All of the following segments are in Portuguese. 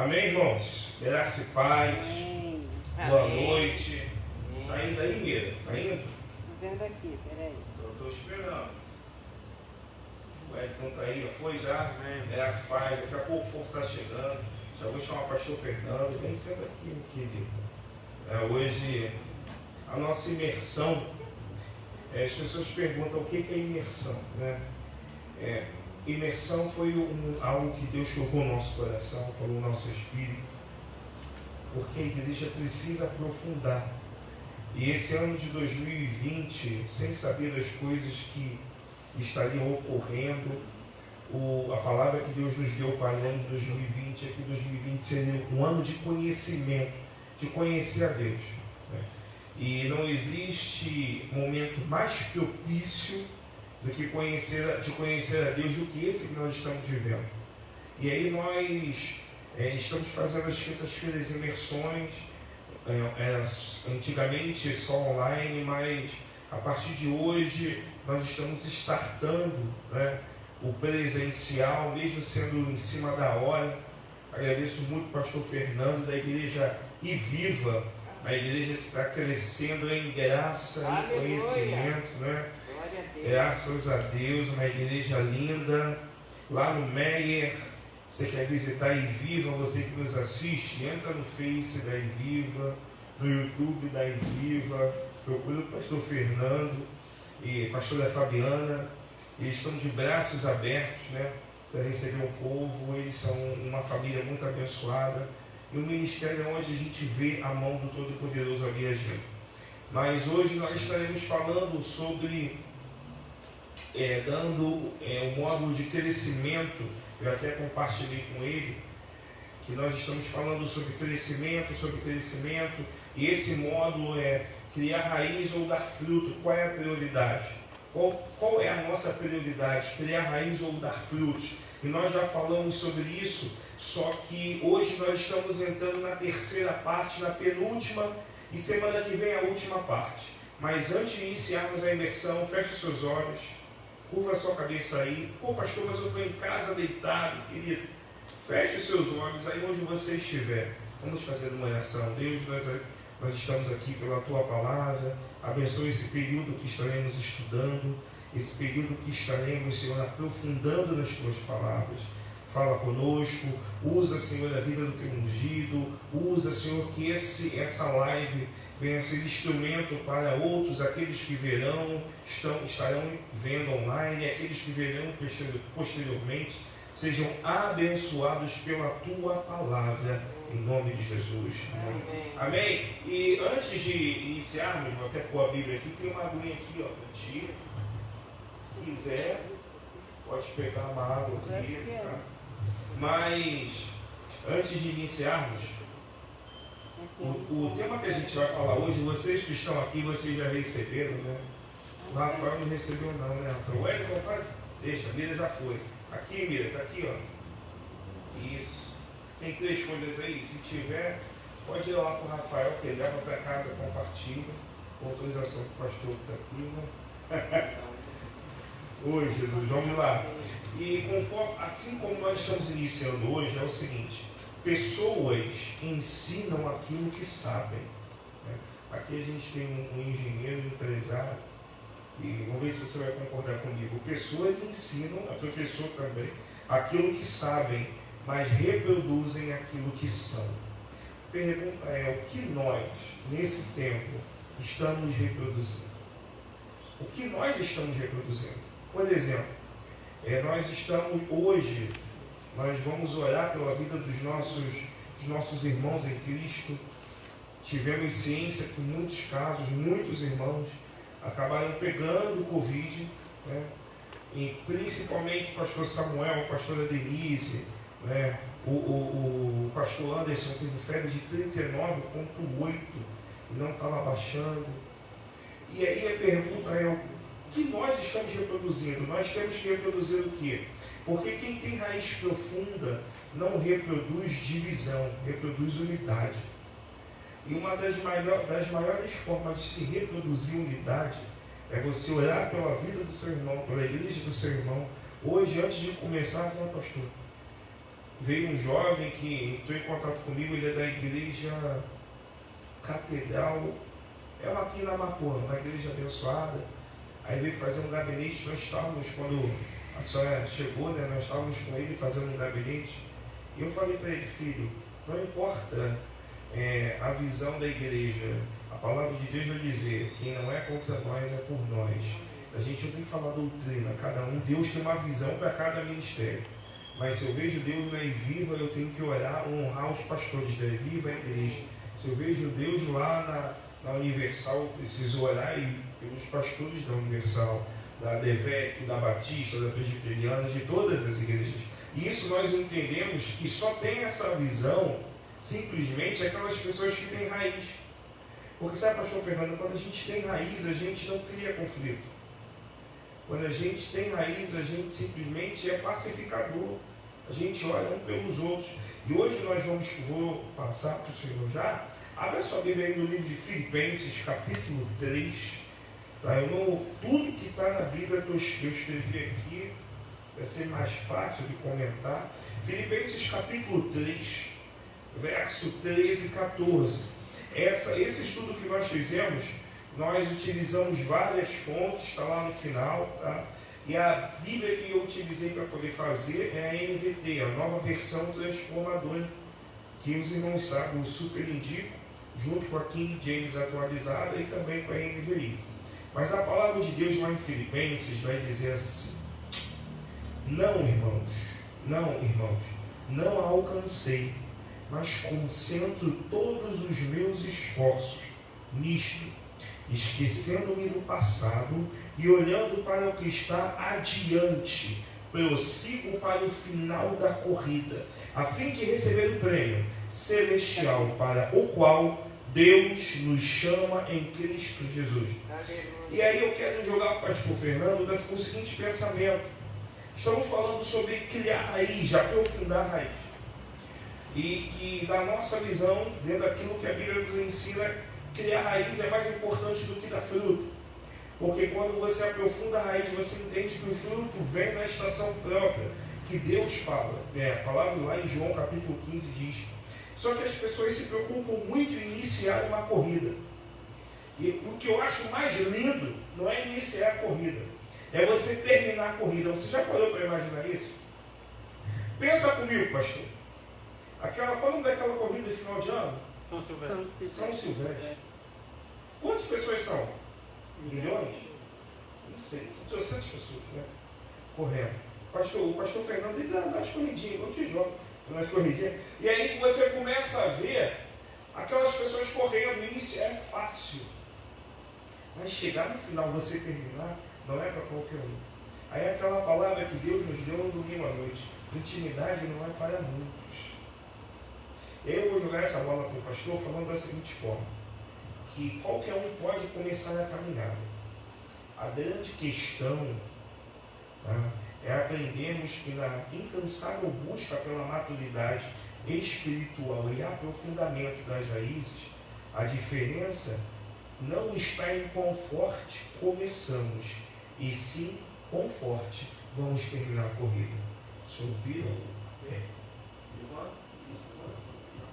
Amém, irmãos? Graça e paz. Amém. Boa Amém. noite. Tá indo aí, Mira? Tá indo? Tô vendo aqui, peraí. Tô esperando. O Elton tá aí, ó. Foi já? Amém. Graça e paz. Daqui a pouco o povo tá chegando. Já vou chamar o pastor Fernando. Vem senta aqui, meu querido. Hoje, a nossa imersão, as pessoas perguntam o que é imersão, né? Imersão foi algo que Deus colocou no nosso coração, falou no nosso espírito, porque a igreja precisa aprofundar. E esse ano de 2020, sem saber das coisas que estariam ocorrendo, a palavra que Deus nos deu para o ano de 2020 é que 2020 seria um ano de conhecimento, de conhecer a Deus, né? E não existe momento mais propício do que conhecer a Deus do que esse que nós estamos vivendo. E aí nós estamos fazendo as quintas-feiras imersões, antigamente só online, mas a partir de hoje nós estamos startando, né, o presencial, mesmo sendo em cima da hora. Agradeço muito o pastor Fernando da igreja E Viva, a igreja que está crescendo em graça e conhecimento, né? Graças a Deus, uma igreja linda, lá no Meier. Você quer visitar E Viva, você que nos assiste, entra no Face da E Viva, no YouTube da E Viva, procura o pastor Fernando e a pastora Fabiana. Eles estão de braços abertos, né, para receber o povo. Eles são uma família muito abençoada e um ministério onde a gente vê a mão do Todo-Poderoso ali agindo. Mas hoje nós estaremos falando sobre dando um módulo de crescimento. Eu até compartilhei com ele que nós estamos falando sobre crescimento, e esse módulo é criar raiz ou dar fruto. Qual é a prioridade? Qual é a nossa prioridade? Criar raiz ou dar frutos? E nós já falamos sobre isso, só que hoje nós estamos entrando na terceira parte, na penúltima, e semana que vem a última parte. Mas antes de iniciarmos a imersão, feche os seus olhos, curva a sua cabeça aí. Pô, pastor, mas eu estou em casa deitado, querido. Feche os seus olhos aí onde você estiver. Vamos fazer uma oração. Deus, nós estamos aqui pela Tua Palavra. Abençoe esse período que estaremos estudando, esse período que estaremos, Senhor, aprofundando nas Tuas palavras. Fala conosco, usa, Senhor, a vida do Teu ungido, usa, Senhor, que essa live venha ser instrumento para outros, aqueles que verão, estarão vendo online, aqueles que verão posteriormente, sejam abençoados pela Tua Palavra, em nome de Jesus. Amém. Amém. E antes de iniciarmos, vou até pôr a Bíblia aqui, tem uma aguinha aqui, ó, para ti. Se quiser, pode pegar uma água aqui, tá? Mas, antes de iniciarmos, o tema que a gente vai falar hoje, vocês que estão aqui, vocês já receberam, né? O Rafael não recebeu não, né, Rafael? O Elton faz? Deixa, a Mira já foi. Aqui, Mira, tá aqui, ó. Isso. Tem 3 folhas aí? Se tiver, pode ir lá para o Rafael, que ele leva para casa, compartilha. Com autorização do pastor que está aqui, né? Oi, Jesus, vamos lá. E assim como nós estamos iniciando hoje, é o seguinte: pessoas ensinam aquilo que sabem, né? Aqui a gente tem um engenheiro, um empresário, e vamos ver se você vai concordar comigo. Pessoas ensinam, a professor também, aquilo que sabem, mas reproduzem aquilo que são. A pergunta é: o que nós, nesse tempo, estamos reproduzindo? O que nós estamos reproduzindo? Por exemplo, nós vamos orar pela vida dos nossos irmãos em Cristo. Tivemos ciência que em muitos casos, muitos irmãos acabaram pegando o Covid, né? E principalmente o pastor Samuel, a pastora Denise, né? O pastor Anderson teve febre de 39,8 e não estava baixando. E aí a pergunta é: o que nós estamos reproduzindo? Nós temos que reproduzir o quê? Porque quem tem raiz profunda não reproduz divisão, reproduz unidade. E uma das maiores formas de se reproduzir unidade é você orar pela vida do seu irmão, pela igreja do seu irmão. Hoje, antes de começar, pastor, veio um jovem que entrou em contato comigo, ele é da igreja Catedral, é aqui na Amapô, uma igreja abençoada. Aí veio fazer um gabinete, nós estávamos, quando a senhora chegou, né, nós estávamos com ele fazendo um gabinete, e eu falei para ele, filho, não importa a visão da igreja, a palavra de Deus vai dizer, quem não é contra nós é por nós. A gente não tem que falar doutrina, cada um, Deus tem uma visão para cada ministério. Mas se eu vejo Deus na Viva, eu tenho que orar, honrar os pastores da Viva, a igreja. Se eu vejo Deus lá na Universal, eu preciso orar pelos pastores da Universal, da DEVEC, da Batista, da Presbiteriana, de todas as igrejas. E isso nós entendemos que só tem essa visão, simplesmente, aquelas pessoas que têm raiz. Porque sabe, pastor Fernando, quando a gente tem raiz, a gente não cria conflito. Quando a gente tem raiz, a gente simplesmente é pacificador. A gente olha um pelos outros. E hoje vou passar para o senhor já. Abre a sua Bíblia aí no livro de Filipenses, capítulo 3. Tá? Tudo que está na Bíblia que eu escrevi aqui vai ser mais fácil de comentar. Filipenses, capítulo 3, verso 13 e 14. Esse estudo que nós fizemos, nós utilizamos várias fontes, está lá no final, tá? E a Bíblia que eu utilizei para poder fazer é a NVT, a nova versão transformadora, que os irmãos sabem, eu super indico, junto com a King James atualizada e também com a NVI. Mas a palavra de Deus lá em Filipenses vai dizer assim: não, irmãos, não a alcancei, mas concentro todos os meus esforços nisto, esquecendo-me do passado e olhando para o que está adiante, prossigo para o final da corrida, a fim de receber o prêmio celestial para o qual Deus nos chama em Cristo Jesus. E aí eu quero jogar para o pastor Fernando o seguinte pensamento. Estamos falando sobre criar raiz, aprofundar a raiz. E que da nossa visão, dentro daquilo que a Bíblia nos ensina, criar raiz é mais importante do que dar fruto. Porque quando você aprofunda a raiz, você entende que o fruto vem na estação própria, que Deus fala. A palavra lá em João capítulo 15 diz. Só que as pessoas se preocupam muito em iniciar uma corrida. E o que eu acho mais lindo não é iniciar a corrida, é você terminar a corrida. Você já parou para imaginar isso? Pensa comigo, pastor. Qual é o nome daquela corrida de final de ano? São Silvestre. São Silvestre. Quantas pessoas são? Milhões? Não sei, são 300 pessoas, né? Correndo. O pastor Fernando, ele dá umas corridinhas, não te joga, umas corridinhas. E aí você começa a ver aquelas pessoas correndo. Iniciar é fácil, mas chegar no final, você terminar, não é para qualquer um. Aí aquela palavra que Deus nos deu no domingo à noite: intimidade não é para muitos. E aí eu vou jogar essa bola para o pastor falando da seguinte forma: que qualquer um pode começar a caminhada. A grande questão, tá, é aprendermos que na incansável busca pela maturidade espiritual e aprofundamento das raízes, a diferença não está em quão forte começamos, e sim quão forte vamos terminar a corrida. Se ouviram?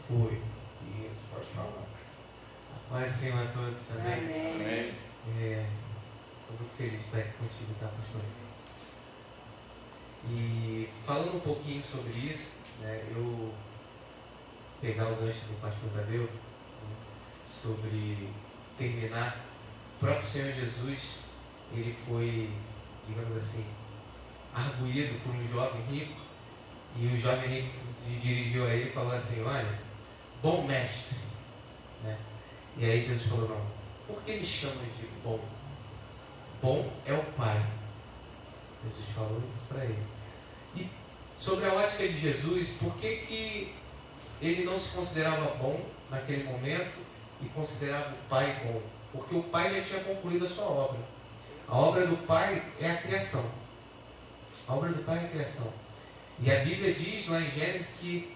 Foi. Isso, pode falar. Paz do Senhor a todos, amém? Amém. Estou muito feliz de estar aqui contigo, tá, pastor? E falando um pouquinho sobre isso, né, eu pegar o gancho do pastor Tadeu, né, sobre terminar, o próprio Senhor Jesus, ele foi, digamos assim, arguído por um jovem rico, e o jovem rico se dirigiu a ele e falou assim: olha, bom mestre, né? E aí Jesus falou: não, por que me chamas de bom? Bom é o Pai. Jesus falou isso para ele. E sobre a ótica de Jesus, por que ele não se considerava bom naquele momento e considerava o Pai bom? Porque o Pai já tinha concluído a sua obra. A obra do Pai é a criação. A obra do Pai é a criação. E a Bíblia diz lá em Gênesis que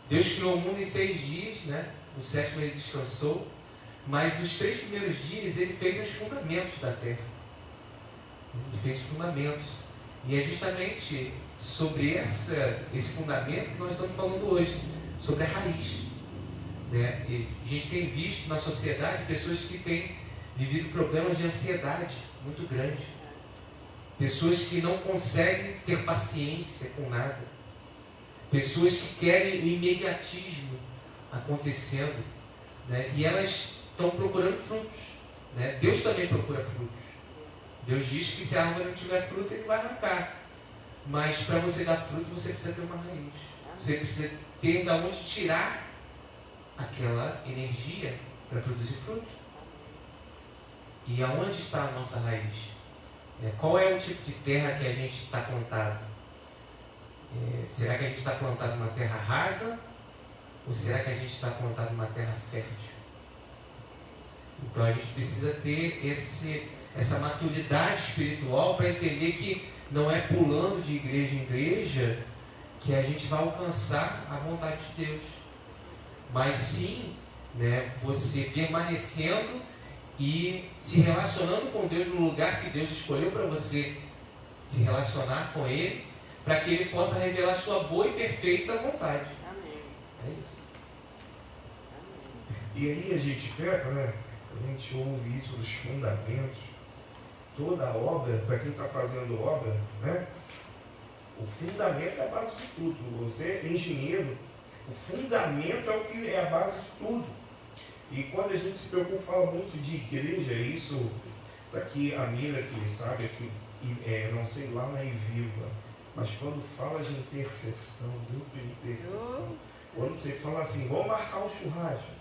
Deus criou o mundo em 6 dias, né? No 7º ele descansou, mas nos 3 primeiros dias ele fez os fundamentos da terra. Ele fez os fundamentos. E é justamente sobre esse fundamento que nós estamos falando hoje, sobre a raiz. Né? E a gente tem visto na sociedade pessoas que têm vivido problemas de ansiedade muito grandes. Pessoas que não conseguem ter paciência com nada. Pessoas que querem o imediatismo acontecendo. Né? E elas estão procurando frutos. Né? Deus também procura frutos. Deus diz que se a árvore não tiver fruto, Ele vai arrancar. Mas para você dar fruto, você precisa ter uma raiz. Você precisa ter de onde tirar aquela energia para produzir frutos. E aonde está a nossa raiz? Qual é o tipo de terra que a gente está plantado? Será que a gente está plantado numa terra rasa? Ou será que a gente está plantado numa terra fértil? Então a gente precisa ter essa maturidade espiritual para entender que não é pulando de igreja em igreja que a gente vai alcançar a vontade de Deus. Mas sim, né, você permanecendo e se relacionando com Deus no lugar que Deus escolheu para você se relacionar com Ele, para que Ele possa revelar sua boa e perfeita vontade. Amém. É isso. Amém. E aí a gente pega, né? A gente ouve isso dos fundamentos. Toda obra, para quem está fazendo obra, né? O fundamento é a base de tudo. Você é engenheiro, o fundamento é o que é a base de tudo. E quando a gente se preocupa, fala muito de igreja, isso daqui a Mira que sabe que não sei lá na Iviva, mas quando fala de intercessão, grupo de intercessão, quando você fala assim, vamos marcar um churrasco,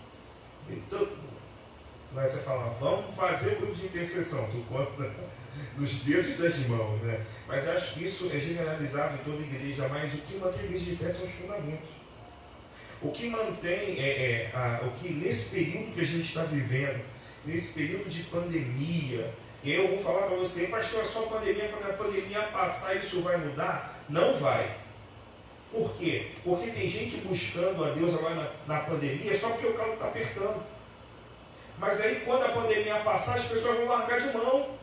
vem todo mundo. Mas você fala, vamos fazer o grupo de intercessão, tu conta nos dedos das mãos, né? Mas eu acho que isso é generalizado em toda igreja, mas o que mantém a igreja de pé são os fundamentos. O que mantém, o que nesse período que a gente está vivendo, nesse período de pandemia, eu vou falar para você, pastor, é só pandemia, quando a pandemia passar isso vai mudar? Não vai. Por quê? Porque tem gente buscando a Deus agora na pandemia só porque o carro está apertando. Mas aí quando a pandemia passar, as pessoas vão largar de mão.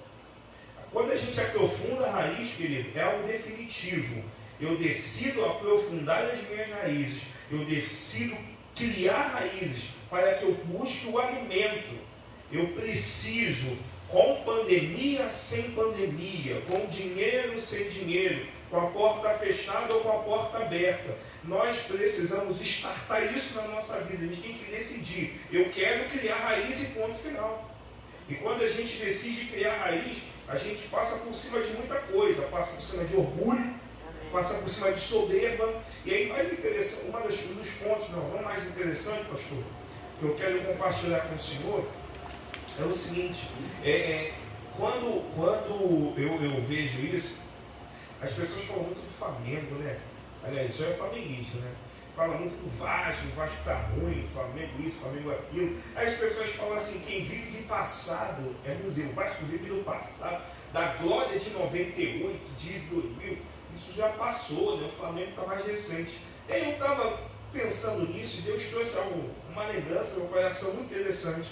Quando a gente aprofunda a raiz, querido, é algo definitivo. Eu decido aprofundar as minhas raízes. Eu decido criar raízes para que eu busque o alimento. Eu preciso, com pandemia, sem pandemia, com dinheiro, sem dinheiro, com a porta fechada ou com a porta aberta. Nós precisamos estartar isso na nossa vida. A gente tem que decidir. Eu quero criar raiz e ponto final. E quando a gente decide criar raiz, a gente passa por cima de muita coisa. Passa por cima de orgulho, passa por cima de soberba. E aí, mais interessante, um dos pontos, não mais interessante, pastor, que eu quero compartilhar com o senhor, é o seguinte, quando eu vejo isso, as pessoas falam muito do Flamengo, né? Aliás, isso é flamenguista, né? Fala muito do Vasco, o Vasco tá ruim, o Flamengo isso, o Flamengo aquilo. Aí as pessoas falam assim, quem vive de passado é museu, o Vasco vive do passado, da glória de 98, de 2000, isso já passou, né? O Flamengo está mais recente. E aí eu estava pensando nisso e Deus trouxe uma lembrança no meu coração muito interessante.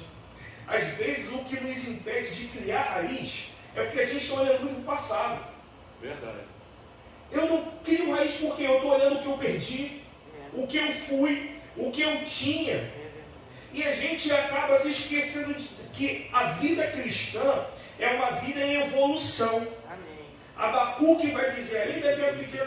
Às vezes o que nos impede de criar raiz é porque a gente está olhando muito para o passado. Verdade. Eu não crio raiz porque eu estou olhando o que eu perdi, o que eu fui, o que eu tinha. E a gente acaba se esquecendo de que a vida cristã é uma vida em evolução. Abacuque vai dizer, ainda que eu fiquei,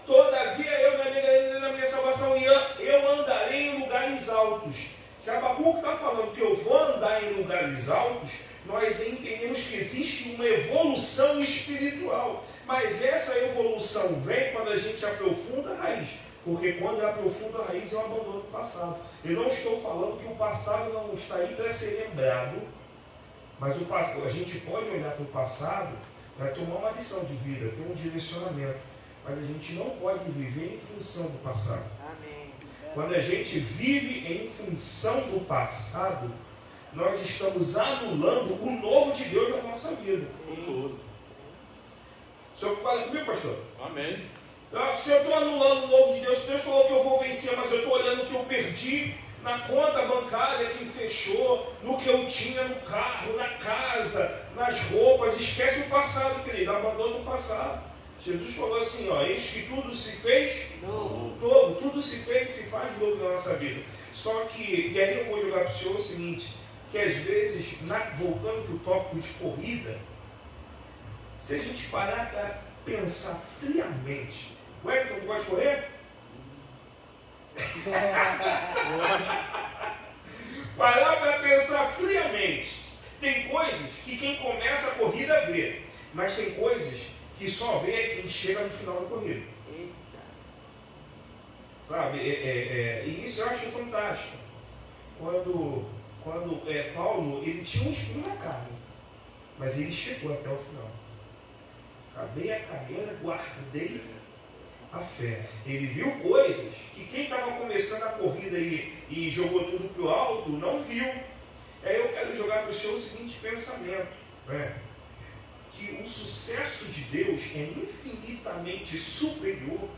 todavia eu na minha salvação eu andarei em lugares altos. Se Abacuque está falando que eu vou andar em lugares altos, nós entendemos que existe uma evolução espiritual. Mas essa evolução vem quando a gente aprofunda a raiz. Porque quando eu aprofundo a raiz, eu abandono o passado. Eu não estou falando que o passado não está aí para ser lembrado. Mas a gente pode olhar para o passado para tomar uma lição de vida, ter um direcionamento. Mas a gente não pode viver em função do passado. Amém. Quando a gente vive em função do passado, nós estamos anulando o novo de Deus na nossa vida. Futuro. O senhor concorda comigo, pastor? Amém. Se eu estou anulando o novo de Deus, Deus falou que eu vou vencer, mas eu estou olhando o que eu perdi, na conta bancária que fechou, no que eu tinha no carro, na casa, nas roupas. Esquece o passado, querido, abandona o passado. Jesus falou assim, ó, eis que tudo se fez novo, tudo se fez, se faz novo na nossa vida. Só que, e aí eu vou jogar para o senhor o seguinte, que às vezes, voltando para o tópico de corrida, se a gente parar para pensar friamente, o Everton, tu gosta de correr? Parar para pensar friamente, tem coisas que quem começa a corrida vê, mas tem coisas que só vê quem chega no final da corrida. Sabe? E isso eu acho fantástico. Quando Paulo, ele tinha um espinho na carne, mas ele chegou até o final. Acabei a carreira, guardei a fé. Ele viu coisas que quem estava começando a corrida e jogou tudo para o alto não viu. Aí eu quero jogar para o senhor o seguinte pensamento, né? Que o sucesso de Deus é infinitamente superior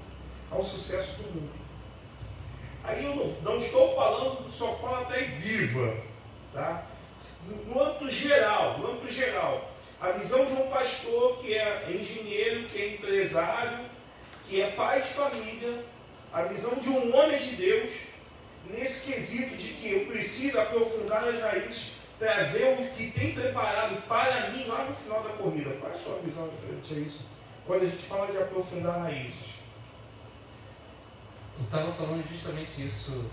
ao sucesso do mundo. Aí eu não estou falando do só fala até viva, tá? No âmbito geral, a visão de um pastor que é engenheiro, que é empresário, que é pai de família, a visão de um homem de Deus, nesse quesito de que eu preciso aprofundar as raízes para ver o que tem preparado para mim lá no final da corrida. Qual é a sua visão referente a isso? Quando a gente fala de aprofundar raízes. Eu estava falando justamente isso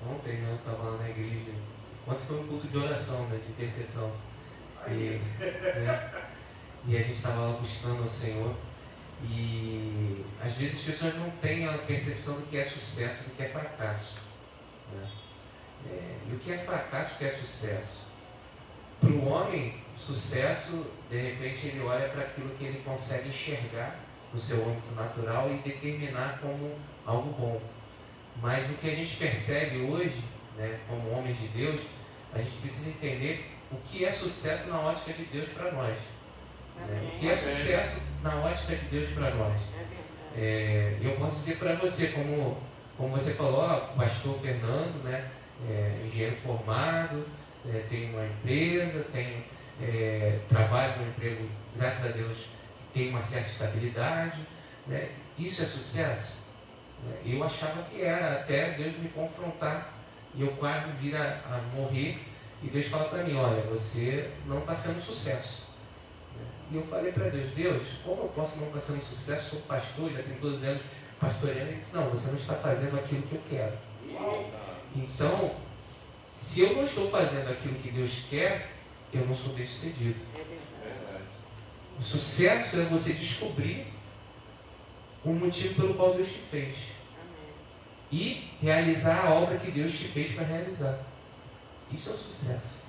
ontem, né? Eu estava lá na igreja. Ontem foi um culto de oração, né? De intercessão. E a gente estava lá buscando o Senhor. E às vezes as pessoas não têm a percepção do que é sucesso, do que é fracasso, né? E o que é fracasso, o que é sucesso? Para o homem, sucesso, de repente ele olha para aquilo que ele consegue enxergar no seu âmbito natural e determinar como algo bom. Mas o que a gente percebe hoje, né, como homens de Deus, a gente precisa entender o que é sucesso na ótica de Deus para nós. Né? O que é sucesso na ótica de Deus para nós. Eu posso dizer para você, como você falou, pastor Fernando, né, engenheiro formado, tem uma empresa, trabalha num emprego, graças a Deus, tem uma certa estabilidade, né? Isso é sucesso? Eu achava que era, até Deus me confrontar e eu quase vir a morrer e Deus fala para mim, olha, você não está sendo sucesso. E eu falei para Deus, como eu posso não estar sendo sucesso? Sou pastor, já tenho 12 anos pastoreando. Ele disse, não, você não está fazendo aquilo que eu quero. Então, se eu não estou fazendo aquilo que Deus quer, eu não sou bem sucedido. O sucesso é você descobrir o motivo pelo qual Deus te fez e realizar a obra que Deus te fez para realizar. Isso é o sucesso.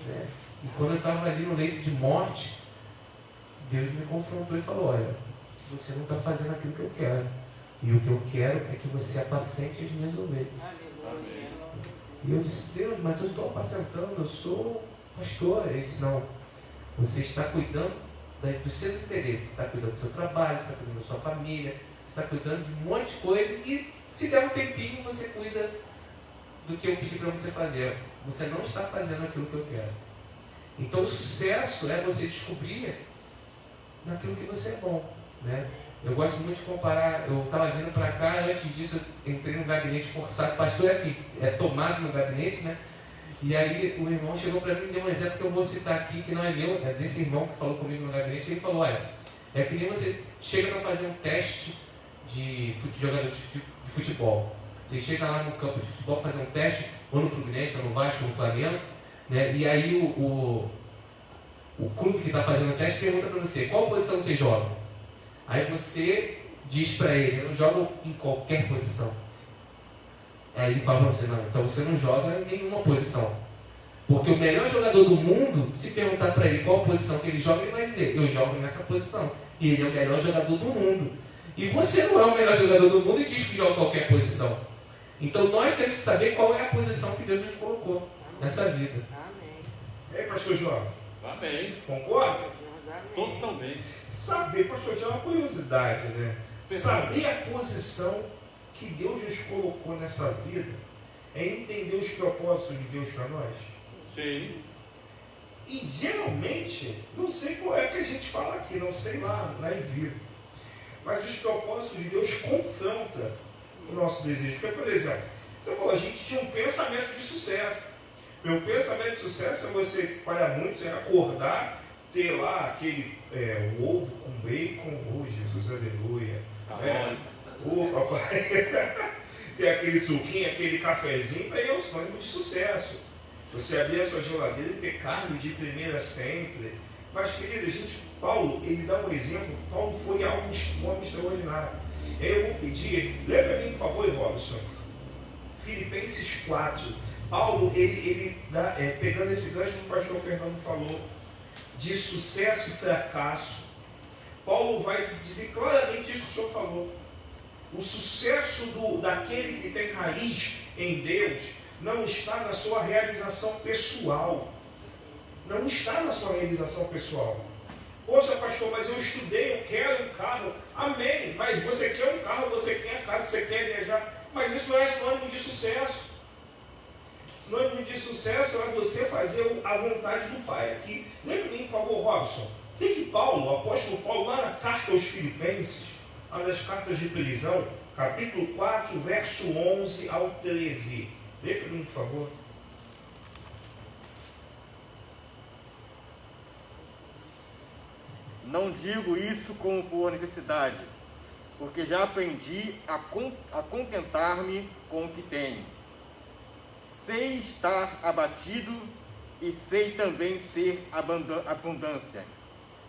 Né? E quando eu estava ali no leito de morte, Deus me confrontou e falou, olha, você não está fazendo aquilo que eu quero. E o que eu quero é que você apacente as minhas ovelhas. E eu disse, Deus, mas eu estou apacentando, eu sou pastor. Ele disse, não, você está cuidando dos seus interesses, você está cuidando do seu trabalho, você está cuidando da sua família, você está cuidando de um monte de coisa e se der um tempinho você cuida do que eu pedi para você fazer. Você não está fazendo aquilo que eu quero. Então o sucesso é você descobrir naquilo que você é bom, né? Eu gosto muito de comparar, eu estava vindo para cá, antes disso eu entrei no gabinete forçado, pastor é assim, é tomado no gabinete, né? E aí o irmão chegou para mim e deu um exemplo que eu vou citar aqui, que não é meu, é desse irmão que falou comigo no gabinete. Ele falou, olha, é que nem você chega para fazer um teste de jogador de futebol. Você chega lá no campo de futebol fazer um teste, ou no Fluminense, ou no Vasco, ou no Flamengo, né? E aí o clube que está fazendo o teste pergunta para você, qual posição você joga? Aí você diz para ele, eu não jogo em qualquer posição. Aí ele fala para você, não, então você não joga em nenhuma posição. Porque o melhor jogador do mundo, se perguntar para ele qual posição que ele joga, ele vai dizer, eu jogo nessa posição. E ele é o melhor jogador do mundo. E você não é o melhor jogador do mundo e diz que joga em qualquer posição. Então nós temos que saber qual é a posição que Deus nos colocou nessa vida. Amém. E aí, pastor João? Amém. Concorda? Totalmente. Saber, pastor João, é uma curiosidade, né? Saber a posição que Deus nos colocou nessa vida é entender os propósitos de Deus para nós? Sim. E geralmente, não sei qual é que a gente fala aqui, não sei lá em vivo, mas os propósitos de Deus confrontam o nosso desejo. Porque, por exemplo, você falou, a gente tinha um pensamento de sucesso. Meu pensamento de sucesso é você, para muitos, é acordar, ter lá aquele ovo com bacon, oh Jesus, aleluia. Papai. Ter aquele suquinho, aquele cafezinho, aí é o sinônimo de sucesso. Você abrir a sua geladeira e ter carne de primeira sempre. Mas, querida, Paulo, ele dá um exemplo. Paulo foi um homem extraordinário. Aí eu vou pedir, lê para mim, por favor, Robson. Filipenses 4. Paulo, ele dá, pegando esse gancho que o pastor Fernando falou, de sucesso e fracasso. Paulo vai dizer claramente isso que o senhor falou. O sucesso daquele que tem raiz em Deus não está na sua realização pessoal. Não está na sua realização pessoal. Poxa, pastor, mas eu estudei, eu quero um carro. Amém. Mas você quer um carro, você quer a casa, você quer viajar. Mas isso não é sinônimo de sucesso. Sinônimo de sucesso é você fazer a vontade do Pai. Aqui, lembra mim, por favor, Robson. Tem que Paulo, o apóstolo Paulo, lá na carta aos Filipenses, uma das cartas de prisão, capítulo 4, verso 11 ao 13. Lê para mim, por favor. Não digo isso como por necessidade, porque já aprendi a contentar-me com o que tenho. Sei estar abatido e sei também ser abundância.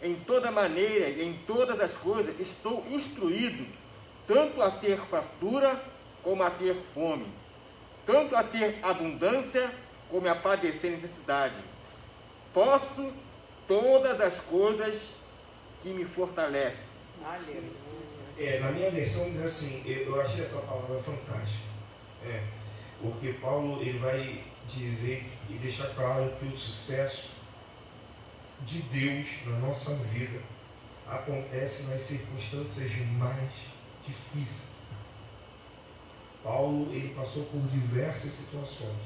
Em toda maneira e em todas as coisas estou instruído, tanto a ter fartura como a ter fome, tanto a ter abundância como a padecer necessidade. Posso todas as coisas que me fortalece. Aleluia. Na minha versão diz assim, eu achei essa palavra fantástica. Porque Paulo ele vai dizer e deixar claro que o sucesso de Deus na nossa vida acontece nas circunstâncias mais difíceis. Paulo ele passou por diversas situações,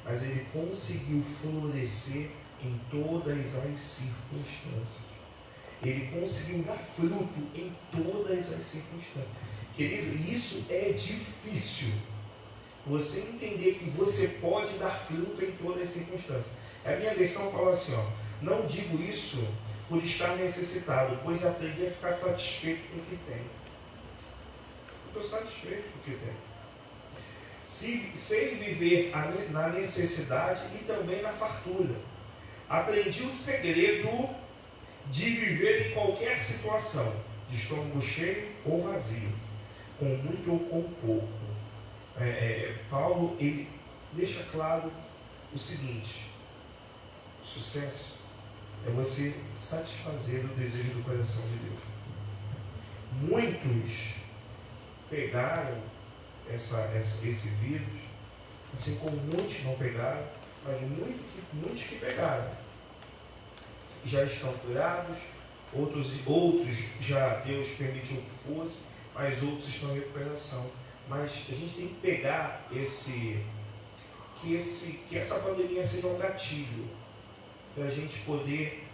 mas ele conseguiu florescer em todas as circunstâncias. Ele conseguiu dar fruto em todas as circunstâncias. Querido, isso é difícil. Você entender que você pode dar fruto em todas as circunstâncias. A minha versão fala assim, não digo isso por estar necessitado, pois aprendi a ficar satisfeito com o que tenho. Estou satisfeito com o que tenho. Sei viver na necessidade e também na fartura. Aprendi o segredo de viver em qualquer situação, de estômago cheio ou vazio, com muito ou com pouco. Paulo ele deixa claro o seguinte: o sucesso é você satisfazer o desejo do coração de Deus. Muitos pegaram esse vírus, assim como muitos não pegaram, mas muitos que pegaram já estão curados, outros já Deus permitiu que fosse, mas outros estão em recuperação. Mas a gente tem que pegar que essa pandemia seja um gatilho para a gente poder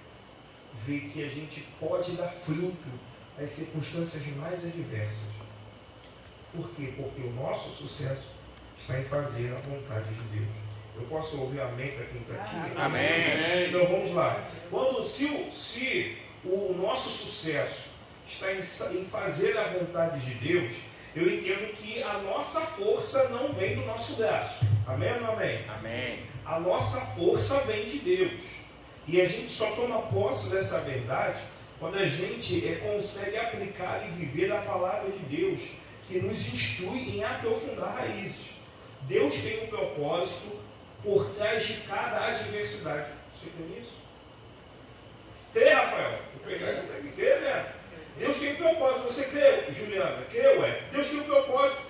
ver que a gente pode dar fruto às circunstâncias mais adversas. Por quê? Porque o nosso sucesso está em fazer a vontade de Deus. Eu posso ouvir amém para quem está aqui? Amém. Então vamos lá. Se o nosso sucesso está em fazer a vontade de Deus, eu entendo que a nossa força não vem do nosso braço. Amém ou não amém? Amém. A nossa força vem de Deus. E a gente só toma posse dessa verdade quando a gente consegue aplicar e viver a palavra de Deus, que nos instrui em aprofundar raízes. Deus tem um propósito por trás de cada adversidade. Você crê nisso? Crê, Rafael? Vou pegar e não crê, né? Deus tem um propósito. Você crê, Juliana? Crê, ué? Deus tem um propósito.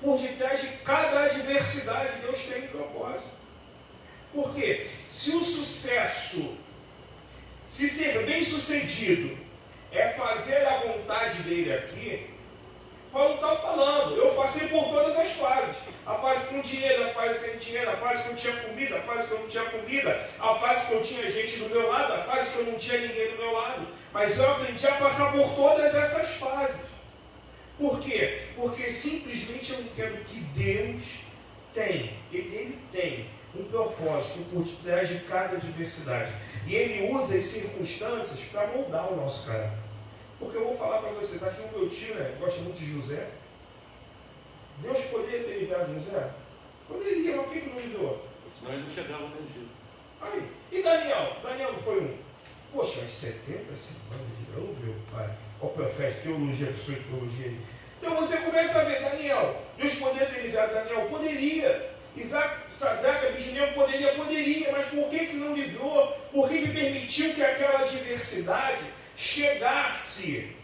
Por detrás de cada adversidade, Deus tem um propósito. Por quê? Se o sucesso, se ser bem sucedido, é fazer a vontade dele aqui, Paulo está falando, eu passei por todas as fases. A fase com dinheiro, a fase sem dinheiro, a fase que eu tinha comida, a fase que eu não tinha comida, a fase que eu tinha gente do meu lado, a fase que eu não tinha ninguém do meu lado. Mas eu aprendi a passar por todas essas fases. Por quê? Porque simplesmente eu entendo que Deus tem, Ele tem um propósito por trás de cada adversidade. E Ele usa as circunstâncias para moldar o nosso caráter. Porque eu vou falar para você, está aqui o meu tio, né? Gosta muito de José. Deus poderia ter enviado José? Poderia, mas por que não enviou? Senão ele não chegava no Egito. Aí, e Daniel? Daniel não foi um? Poxa, as 70 semanas de vida, oh meu pai, ó profeta, teologia, sua teologia aí. Então você começa a ver, Daniel, Deus poderia ter enviado Daniel? Poderia. Isaac, Sadraque, Abednego poderia, mas por que não livrou? Por que permitiu que aquela adversidade chegasse?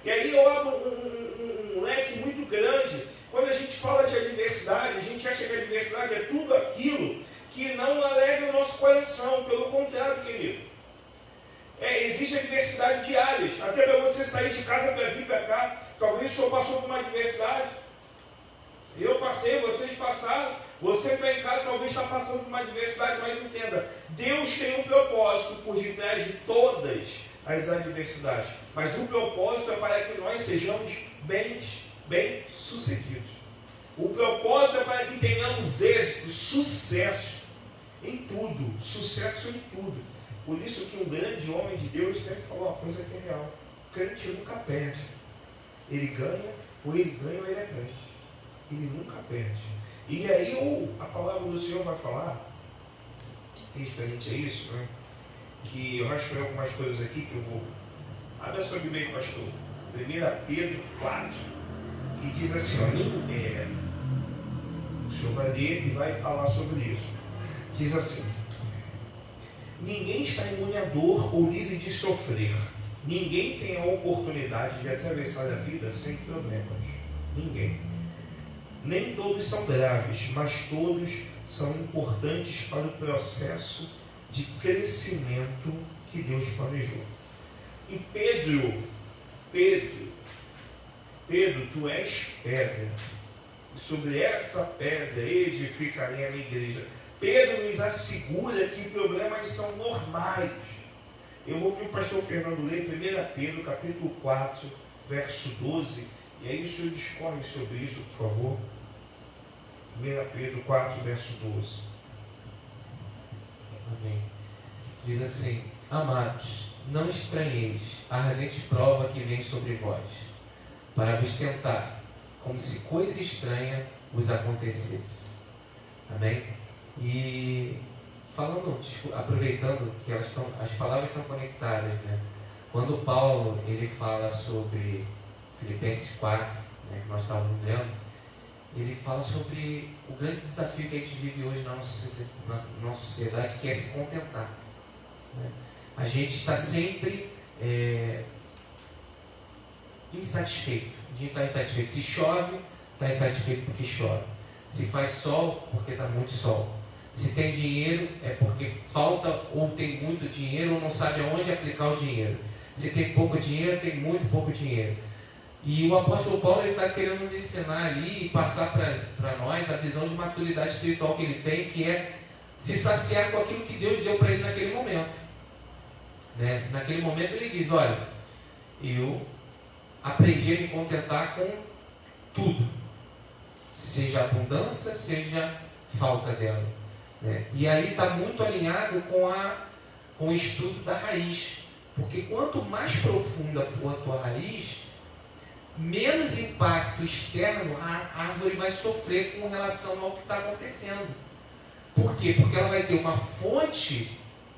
E aí eu abro um leque muito grande. Quando a gente fala de adversidade, a gente acha que a adversidade é tudo aquilo que não alegra o nosso coração. Pelo contrário, querido. Existe adversidade diárias. Até para você sair de casa para vir para cá. Talvez o senhor passou por uma adversidade. Eu passei, vocês passaram. Você que está em casa talvez está passando por uma adversidade, mas entenda, Deus tem um propósito por detrás de todas as adversidades. Mas o propósito é para que nós sejamos bem-sucedidos. O propósito é para que tenhamos êxito, sucesso em tudo. Sucesso em tudo. Por isso que um grande homem de Deus sempre falou uma coisa que é real. O crente nunca perde. Ele ganha, ou ele é crente. Ele nunca perde. E aí a palavra do Senhor vai falar, referente a isso, né? Que eu rascunhei algumas coisas aqui que eu vou... Abra sua Bíblia aí, pastor. 1 Pedro 4, que diz assim, o Senhor vai ler e vai falar sobre isso. Diz assim: ninguém está imune à dor ou livre de sofrer. Ninguém tem a oportunidade de atravessar a vida sem problemas. Ninguém. Nem todos são graves, mas todos são importantes para o processo de crescimento que Deus planejou. E Pedro, tu és pedra, e sobre essa pedra edificarei a minha igreja. Pedro nos assegura que problemas são normais. Eu vou pedir o pastor Fernando ler 1 Pedro, capítulo 4, verso 12, e aí o senhor discorre sobre isso, por favor. 1 Pedro 4, verso 12. Amém. Diz assim: amados, não estranheis a ardente prova que vem sobre vós, para vos tentar, como se coisa estranha vos acontecesse. Amém? E falando, aproveitando que as palavras estão conectadas, né? Quando Paulo ele fala sobre Filipenses 4, né, que nós estávamos lendo, ele fala sobre o grande desafio que a gente vive hoje na nossa sociedade, que é se contentar. Né? A gente está sempre insatisfeito. A gente está insatisfeito. Se chove, está insatisfeito porque chove. Se faz sol, porque está muito sol. Se tem dinheiro, é porque falta ou tem muito dinheiro ou não sabe aonde aplicar o dinheiro. Se tem pouco dinheiro, tem muito pouco dinheiro. E o apóstolo Paulo está querendo nos ensinar ali e passar para nós a visão de maturidade espiritual que ele tem, que é se saciar com aquilo que Deus deu para ele naquele momento. Né? Naquele momento ele diz: olha, eu aprendi a me contentar com tudo, seja abundância, seja falta dela. Né? E aí está muito alinhado com o estudo da raiz, porque quanto mais profunda for a tua raiz, menos impacto externo a árvore vai sofrer com relação ao que está acontecendo. Por quê? Porque ela vai ter uma fonte,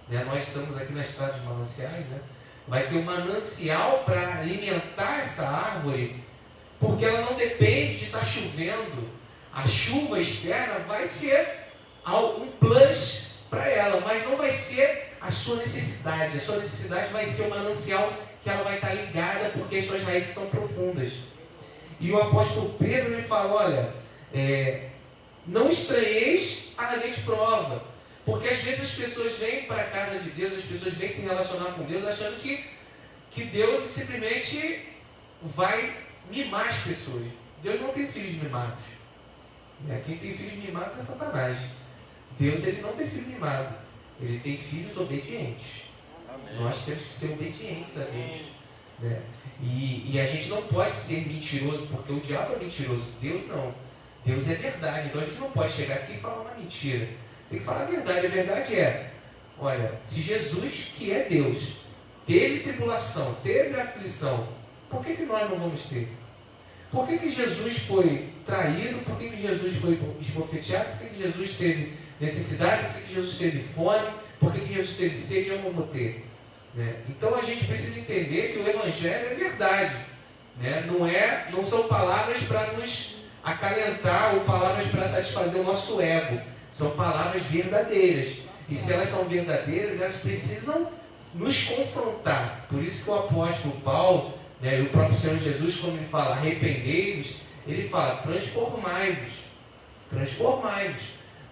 né? Nós estamos aqui na estrada dos mananciais, né? Vai ter um manancial para alimentar essa árvore, porque ela não depende de estar chovendo. A chuva externa vai ser um plus para ela, mas não vai ser a sua necessidade. A sua necessidade vai ser o manancial que ela vai estar ligada, porque as suas raízes são profundas. E o apóstolo Pedro me fala: olha, não estranheis a ardente prova, porque às vezes as pessoas vêm para a casa de Deus, as pessoas vêm se relacionar com Deus achando que Deus simplesmente vai mimar as pessoas. Deus não tem filhos mimados. Quem tem filhos mimados é Satanás. Deus, ele não tem filho mimado. Ele tem filhos obedientes. Amém. Nós temos que ser obedientes a Deus. Né? E a gente não pode ser mentiroso, porque o diabo é mentiroso. Deus não. Deus é verdade. Então a gente não pode chegar aqui e falar uma mentira. Tem que falar a verdade. A verdade é, olha, se Jesus, que é Deus, teve tribulação, teve aflição, por que nós não vamos ter? Por que Jesus foi traído? Por que Jesus foi esbofeteado? Por que Jesus teve necessidade? Por que Jesus teve fome? Por que Jesus teve sede? Eu não vou ter. Né? Então a gente precisa entender que o Evangelho é verdade. Né? Não são palavras para nos acalentar ou palavras para satisfazer o nosso ego. São palavras verdadeiras. E se elas são verdadeiras, elas precisam nos confrontar. Por isso que o apóstolo Paulo, né, e o próprio Senhor Jesus, quando ele fala arrependei-vos, ele fala transformai-vos. Transformai-vos.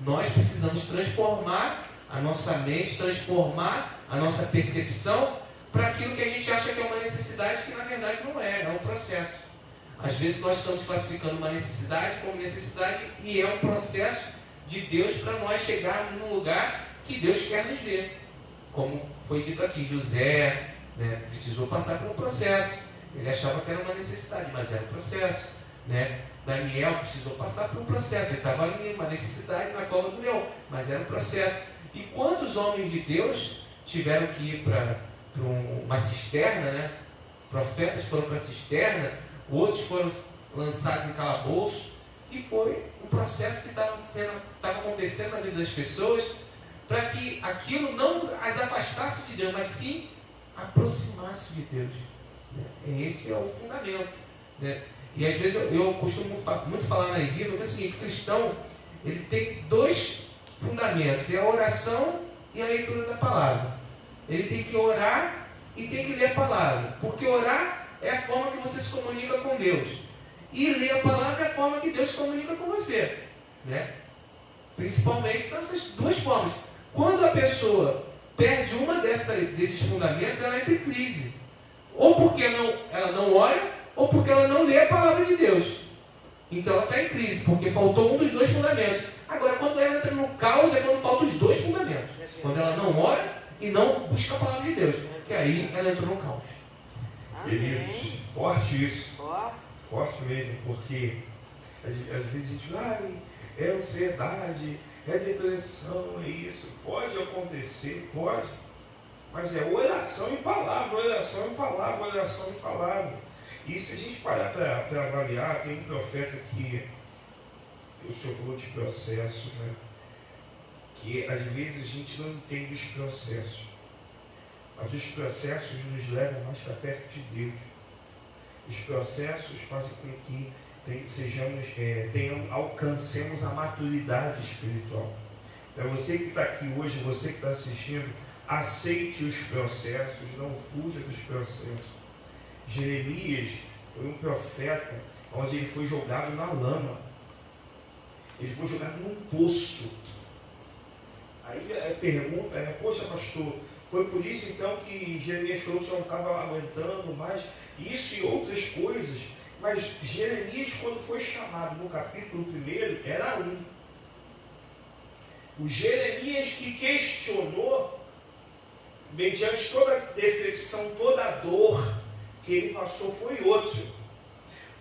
Nós precisamos transformar a nossa mente, transformar a nossa percepção para aquilo que a gente acha que é uma necessidade, que na verdade não é, é um processo. Às vezes nós estamos classificando uma necessidade como necessidade e é um processo de Deus para nós chegarmos num lugar que Deus quer nos ver. Como foi dito aqui, José, né, precisou passar por um processo. Ele achava que era uma necessidade, mas era um processo. Né? Daniel precisou passar por um processo. Ele estava ali, uma necessidade na cova do leão, mas era um processo. E quantos homens de Deus tiveram que ir para uma cisterna, né? Profetas foram para a cisterna, outros foram lançados em calabouço, e foi um processo que estava acontecendo na vida das pessoas, para que aquilo não as afastasse de Deus, mas sim aproximasse de Deus. Esse é o fundamento. Né? E às vezes eu costumo muito falar na igreja, que é o seguinte: o cristão, ele tem dois fundamentos, é a oração e a leitura da palavra. Ele tem que orar e tem que ler a palavra, porque orar é a forma que você se comunica com Deus, e ler a palavra é a forma que Deus se comunica com você. Né? Principalmente são essas duas formas. Quando a pessoa perde uma desses fundamentos, ela entra em crise. Ou porque ela não ora, ou porque ela não lê a palavra de Deus. Então ela está em crise, porque faltou um dos dois fundamentos. Agora, quando ela entra no caos, é quando faltam os dois fundamentos. Quando ela não ora e não busca a palavra de Deus. Que aí ela entrou no caos. Queridos, forte isso. Forte mesmo, porque às vezes a gente fala, é ansiedade, é depressão, é isso. Pode acontecer, pode. Mas é oração e palavra, oração e palavra, oração e palavra. E se a gente parar para avaliar, tem um profeta que o senhor falou de processo, né? Que às vezes a gente não entende os processos. Mas os processos nos levam mais para perto de Deus. Os processos fazem com que alcancemos a maturidade espiritual. Para você que está aqui hoje, você que está assistindo, aceite os processos, não fuja dos processos. Jeremias foi um profeta onde ele foi jogado na lama. Ele foi jogado num poço. Aí a pergunta é, poxa pastor, foi por isso então que Jeremias falou que não estava aguentando mais isso e outras coisas. Mas Jeremias, quando foi chamado no capítulo 1, era um. O Jeremias que questionou, mediante toda a decepção, toda a dor que ele passou, foi outro.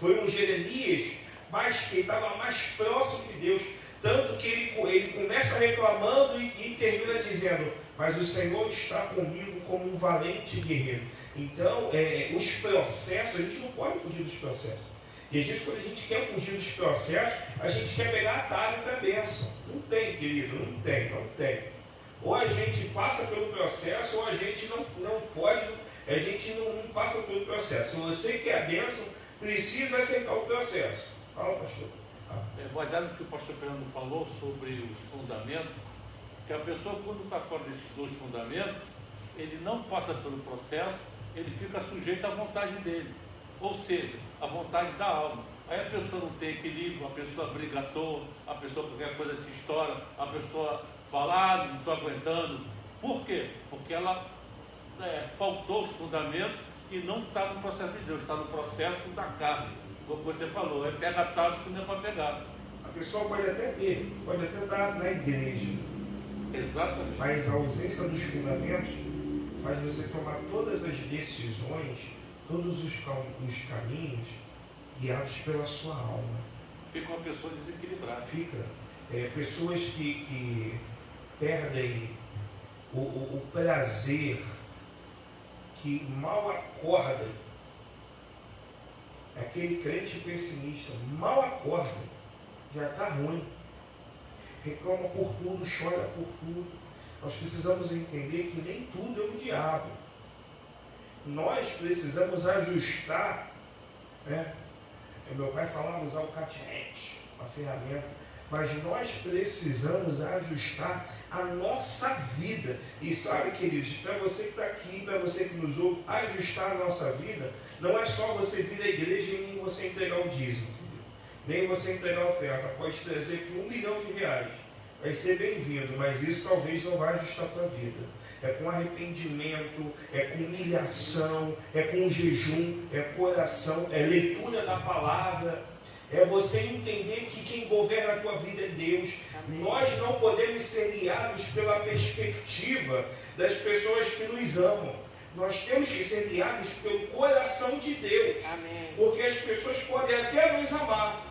Foi um Jeremias, mas que estava mais próximo de Deus. Tanto que ele começa reclamando e termina dizendo, mas o Senhor está comigo como um valente guerreiro. Então, os processos, a gente não pode fugir dos processos. E às vezes, quando a gente quer fugir dos processos, a gente quer pegar atalho para a bênção. Não tem, querido, não tem. Ou a gente passa pelo processo, ou a gente não foge, a gente não passa pelo processo. Se você quer a bênção, precisa aceitar o processo. Fala, pastor. Baseado no que o pastor Fernando falou sobre os fundamentos, que a pessoa, quando está fora desses dois fundamentos, ele não passa pelo processo, ele fica sujeito à vontade dele, ou seja, à vontade da alma. Aí a pessoa não tem equilíbrio, a pessoa briga à toa, a pessoa qualquer coisa se estoura, a pessoa fala, não estou aguentando. Por quê? Porque ela faltou os fundamentos e não está no processo de Deus, está no processo da carne. Como você falou, é pega talos que não é para pegar. A pessoa pode até estar na igreja, Exatamente. mas a ausência dos fundamentos faz você tomar todas as decisões, todos os caminhos guiados pela sua alma. Fica uma pessoa desequilibrada. Fica. Pessoas que perdem o prazer, que mal acordam. Aquele crente pessimista, mal acorda, já está ruim. Reclama por tudo, chora por tudo. Nós precisamos entender que nem tudo é o diabo. Nós precisamos ajustar, né? Meu pai falava usar o catch-hat, uma ferramenta, mas nós precisamos ajustar a nossa vida. E sabe, queridos, para você que está aqui, para você que nos ouve, ajustar a nossa vida não é só você vir à igreja e nem você entregar o dízimo, nem você entregar a oferta. Pode trazer aqui R$1 milhão, vai ser bem-vindo, mas isso talvez não vai ajustar a tua vida. É com arrependimento, é com humilhação, é com jejum, é coração, é leitura da palavra, é você entender que quem governa a tua vida é Deus. Nós não podemos ser guiados pela perspectiva das pessoas que nos amam. Nós temos que ser guiados pelo coração de Deus. Amém. Porque as pessoas podem até nos amar,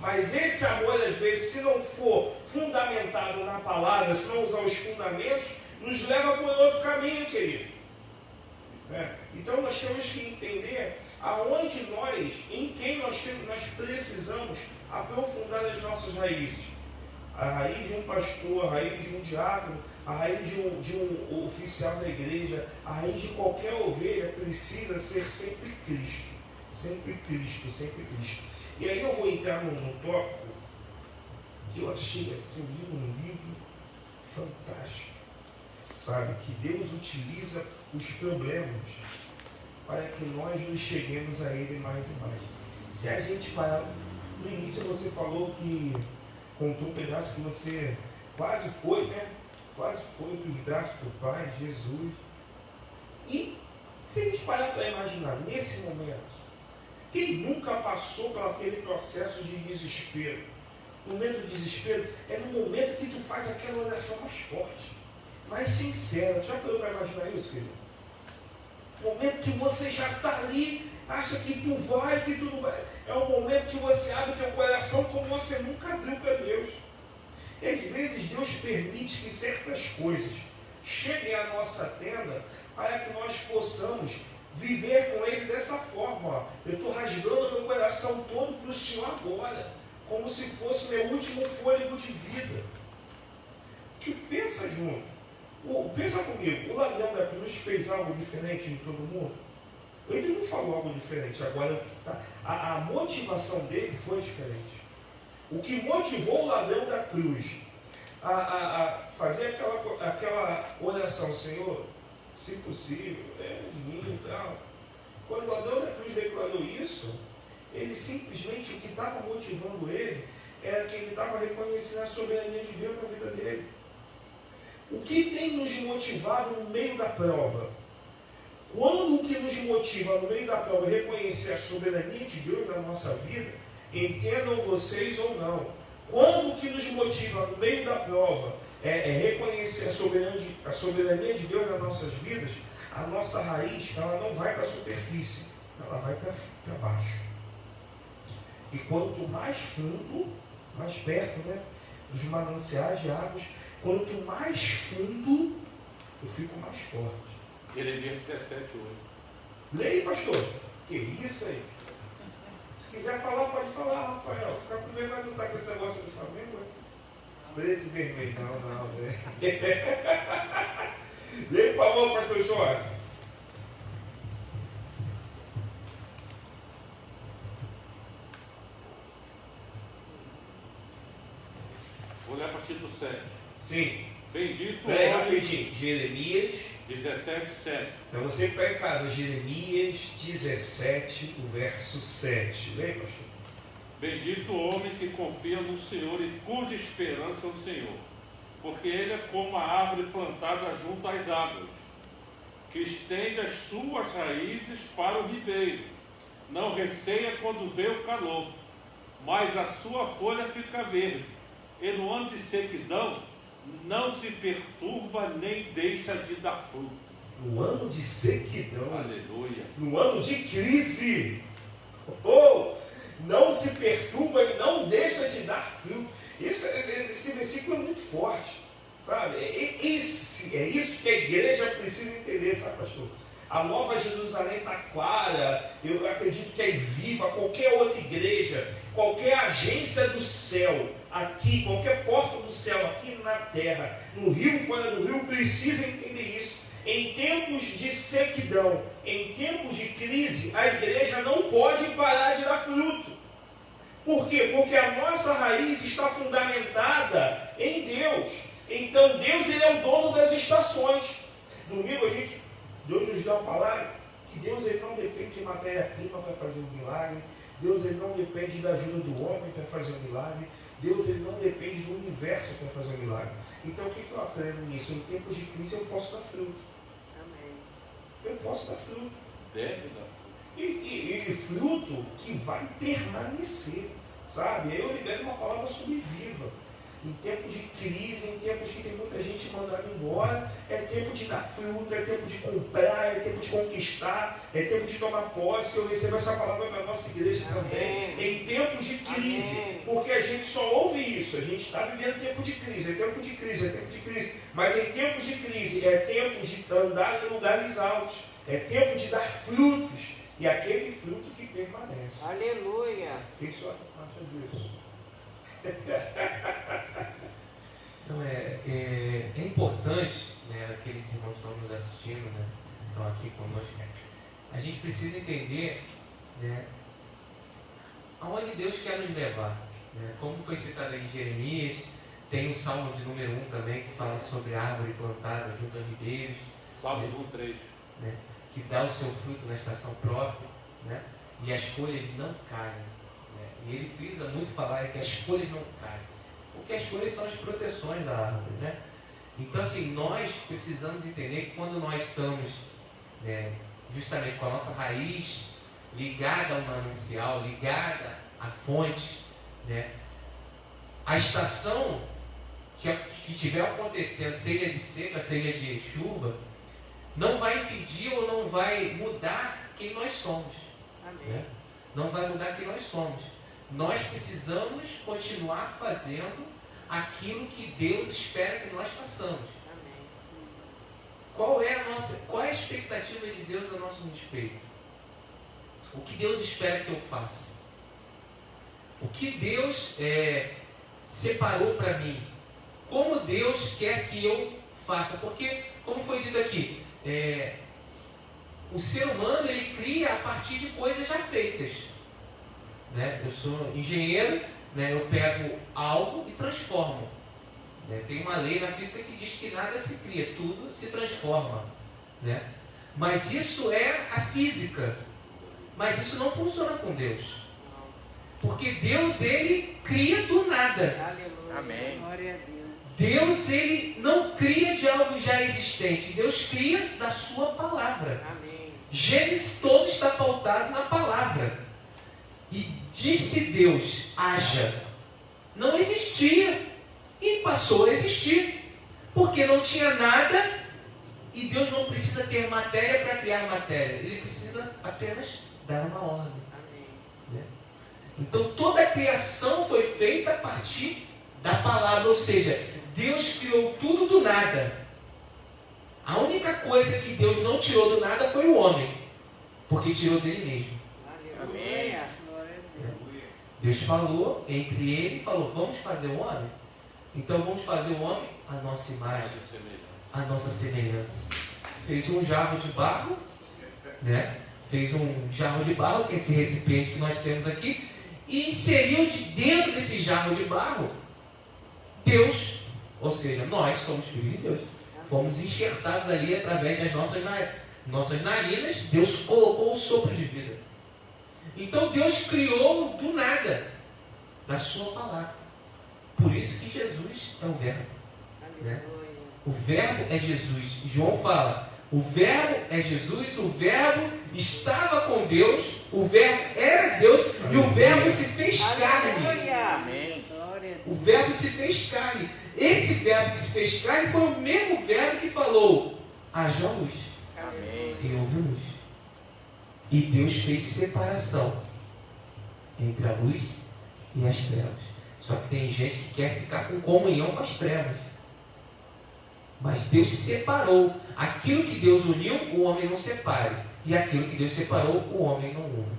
mas esse amor, às vezes, se não for fundamentado na palavra, se não usar os fundamentos, nos leva por outro caminho, querido. Então nós temos que entender aonde nós, em quem nós precisamos aprofundar as nossas raízes. A raiz de um pastor, a raiz de um diácono, a raiz de um oficial da igreja, a raiz de qualquer ovelha precisa ser sempre Cristo. Sempre Cristo, sempre Cristo. E aí eu vou entrar num tópico que eu achei assim, um livro fantástico. Sabe, que Deus utiliza os problemas para que nós nos cheguemos a Ele mais e mais. Se a gente parar, no início você falou que contou um pedaço que você quase foi, né? Quase foi para os braços do Pai, Jesus. E se a gente parar para imaginar, nesse momento, quem nunca passou por aquele processo de desespero? O momento de desespero é no momento que tu faz aquela oração mais forte, mais sincera. Já parou para imaginar isso, querido? O momento que você já está ali, acha que tu vai, que tu não vai. É o momento que você abre o teu coração como você nunca abriu para Deus. E às vezes Deus permite que certas coisas cheguem à nossa tenda para que nós possamos viver com Ele dessa forma. Ó. Eu estou rasgando meu coração todo para o Senhor agora, como se fosse o meu último fôlego de vida. Que pensa junto. Pensa comigo, o ladrão da cruz fez algo diferente de todo mundo? Ele não falou algo diferente. Agora, a motivação dele foi diferente. O que motivou o ladrão da cruz a fazer aquela oração, Senhor, se possível, de mim e tal. Quando o ladrão da cruz declarou isso, ele simplesmente, o que estava motivando ele, era que ele estava reconhecendo a soberania de Deus na vida dele. O que tem nos motivado no meio da prova? Quando o que nos motiva no meio da prova é reconhecer a soberania de Deus na nossa vida, entendam vocês ou não, quando o que nos motiva no meio da prova é reconhecer a soberania de Deus nas nossas vidas, a nossa raiz ela não vai para a superfície, ela vai para baixo. E quanto mais fundo, mais perto, né, dos mananciais de águas, quanto mais fundo, eu fico mais forte. Jeremias 17:8. Leia, pastor. Que isso aí? Se quiser falar, pode falar, Rafael. Ficar com vergonha não estar com esse negócio do Flamengo, né? Preto e vermelho. Não, né? Leia, por favor, pastor Jorge. Vou ler a partir do 7. Sim. Bendito Peraí, homem. rapidinho. Jeremias. 17:7. Para você que está em casa, Jeremias 17, o verso 7. Leia, pastor. Bendito o homem que confia no Senhor e cuja esperança é o Senhor, porque ele é como a árvore plantada junto às águas, que estende as suas raízes para o ribeiro, não receia quando vem o calor, mas a sua folha fica verde. E no ano de sequidão, não se perturba nem deixa de dar fruto. No ano de sequidão, Aleluia. no ano de crise, não se perturba e não deixa de dar fruto. Esse versículo é muito forte, sabe? É isso que a igreja precisa entender, sabe, pastor? A Nova Jerusalém está clara, eu acredito que é viva. Qualquer outra igreja, qualquer agência do céu, aqui, qualquer porta do céu, aqui na terra, no rio, fora do rio, precisa entender isso. Em tempos de sequidão, em tempos de crise, a igreja não pode parar de dar fruto. Por quê? Porque a nossa raiz está fundamentada em Deus. Então Deus, ele é o dono das estações. Domingo Deus nos dá uma palavra que Deus, ele não depende de matéria-prima para fazer um milagre. Deus, ele não depende da ajuda do homem para fazer um milagre. Deus, ele não depende do universo para fazer um milagre. Então o que eu aprendo nisso? Em tempos de crise eu posso dar fruto. Amém. Eu posso dar fruto. Deve dar. E fruto que vai permanecer, sabe? Eu libero uma palavra subviva. Em tempos de crise, em tempos que tem muita gente mandando embora, é tempo de dar fruto, é tempo de comprar, é tempo de conquistar, é tempo de tomar posse. Eu recebo essa palavra para a nossa igreja também. Em tempos de crise, porque a gente só ouve isso, a gente está vivendo tempo de crise, é tempo de crise, é tempo de crise. Mas em tempos de crise, é tempo de andar em lugares altos, é tempo de dar frutos, e aquele fruto que permanece. Aleluia. O que você acha disso? Então é importante, né, aqueles irmãos que estão nos assistindo, né, estão aqui conosco, a gente precisa entender, né, aonde Deus quer nos levar, né? Como foi citado em Jeremias, tem o Salmo de número 1 também, que fala sobre a árvore plantada junto a ribeiros, Salmos 1:3. né, que dá o seu fruto na estação própria, né, e as folhas não caem. E ele frisa muito falar que as folhas não caem, porque as folhas são as proteções da árvore, né? Então, assim, nós precisamos entender que quando nós estamos, né, justamente com a nossa raiz ligada ao manancial, ligada à fonte, né, a estação que estiver acontecendo, seja de seca, seja de chuva, não vai impedir ou não vai mudar quem nós somos. Amém. Né? Não vai mudar quem nós somos. Nós precisamos continuar fazendo aquilo que Deus espera que nós façamos. Amém. Qual é a expectativa de Deus a nosso respeito? O que Deus espera que eu faça? O que Deus separou para mim? Como Deus quer que eu faça? Porque, como foi dito aqui, o ser humano, ele cria a partir de coisas já feitas. Né? Eu sou engenheiro, né? Eu pego algo e transformo. Né? Tem uma lei na física que diz que nada se cria, tudo se transforma. Né? Mas isso é a física. Mas isso não funciona com Deus. Porque Deus, ele cria do nada. Aleluia. Amém. Glória a Deus. Deus, ele não cria de algo já existente. Deus cria da sua palavra. Amém. Gênesis todo está pautado na palavra. E disse Deus, haja. Não existia. E passou a existir. Porque não tinha nada. E Deus não precisa ter matéria para criar matéria. Ele precisa apenas dar uma ordem. Amém. Né? Então toda a criação foi feita a partir da palavra. Ou seja, Deus criou tudo do nada. A única coisa que Deus não tirou do nada foi o homem. Porque tirou dele mesmo. Aleluia. Glória a Deus. Deus falou entre ele e falou, vamos fazer o homem? Então vamos fazer o homem à nossa imagem, à nossa semelhança. Fez um jarro de barro, né? Fez um jarro de barro, que é esse recipiente que nós temos aqui, e inseriu de dentro desse jarro de barro Deus, ou seja, nós somos filhos de Deus. Fomos enxertados ali através das nossas narinas. Deus colocou o sopro de vida. Então Deus criou do nada, da sua palavra. Por isso que Jesus é o Verbo. Né? Aleluia. O Verbo é Jesus. João fala, O Verbo é Jesus, o Verbo estava com Deus, o Verbo era Deus e o Verbo se fez carne. Aleluia. Amém. Glória a O Deus. Verbo se fez carne. Esse Verbo que se fez carne foi o mesmo Verbo que falou: haja luz, Amém. e houve luz. E Deus fez separação entre a luz e as trevas. Só que tem gente que quer ficar com comunhão com as trevas. Mas Deus separou. Aquilo que Deus uniu, o homem não separe. E aquilo que Deus separou, o homem não une.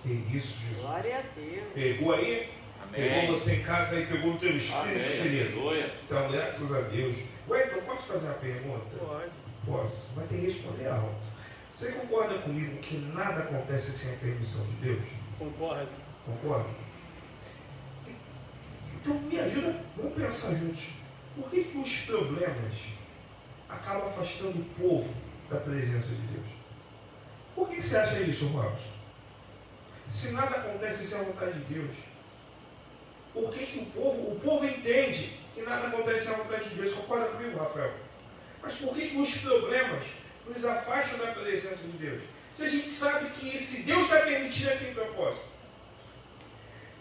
Que isso, Jesus. Glória a Deus. Pegou aí? Pegou Amém. você em casa aí, pegou o teu espírito, Amém. querido. Aleluia. Então, graças a Deus. Wellington, pode fazer uma pergunta? Pode. Posso. Vai ter que responder alto. Você concorda comigo que nada acontece sem a permissão de Deus? Concordo. Concorda? Então me ajuda, vamos pensar juntos. Por que que os problemas acabam afastando o povo da presença de Deus? Por que você acha isso, Robson? Se nada acontece sem a vontade de Deus, por que que o povo entende que nada acontece sem a vontade de Deus? Concorda comigo, Rafael? Mas por que que os problemas nos afastam da presença de Deus? Se a gente sabe que se Deus está permitindo aquele propósito.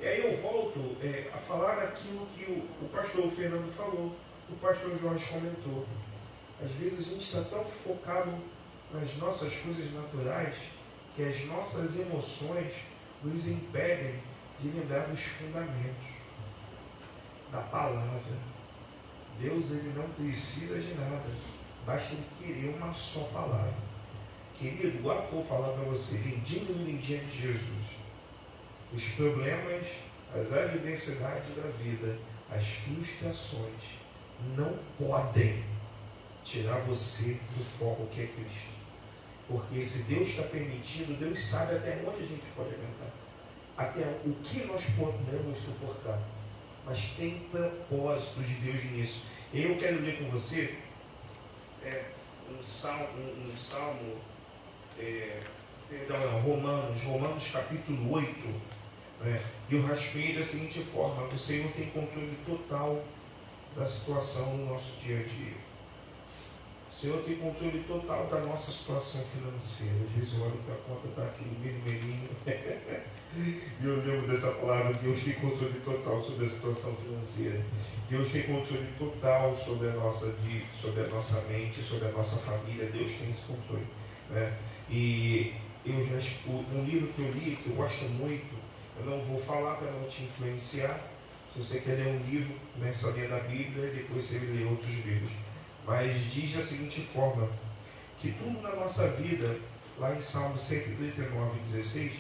E aí eu volto a falar aquilo que o pastor Fernando falou, o pastor Jorge comentou. Às vezes a gente está tão focado nas nossas coisas naturais que as nossas emoções nos impedem de lembrar dos fundamentos da palavra. Deus, ele não precisa de nada, basta ele querer uma só palavra. Querido, agora vou falar para você, lindinho e lindinha de Jesus. Os problemas, as adversidades da vida, as frustrações não podem tirar você do foco que é Cristo. Porque se Deus está permitindo, Deus sabe até onde a gente pode aguentar, até o que nós podemos suportar. Mas tem propósito de Deus nisso. E eu quero ler com você Romanos capítulo 8. E eu raspei da seguinte forma: o Senhor tem controle total da situação no nosso dia a dia. O Senhor tem controle total da nossa situação financeira. Às vezes eu olho para a conta, está aquele vermelhinho. E eu lembro dessa palavra: Deus tem controle total sobre a situação financeira. Deus tem controle total sobre a nossa mente, sobre a nossa família. Deus tem esse controle. E um livro que eu li, que eu gosto muito, eu não vou falar para não te influenciar. Se você quer ler um livro, começa a ler na Bíblia e depois você lê outros livros. Mas diz da seguinte forma, que tudo na nossa vida, lá em Salmo 139:16,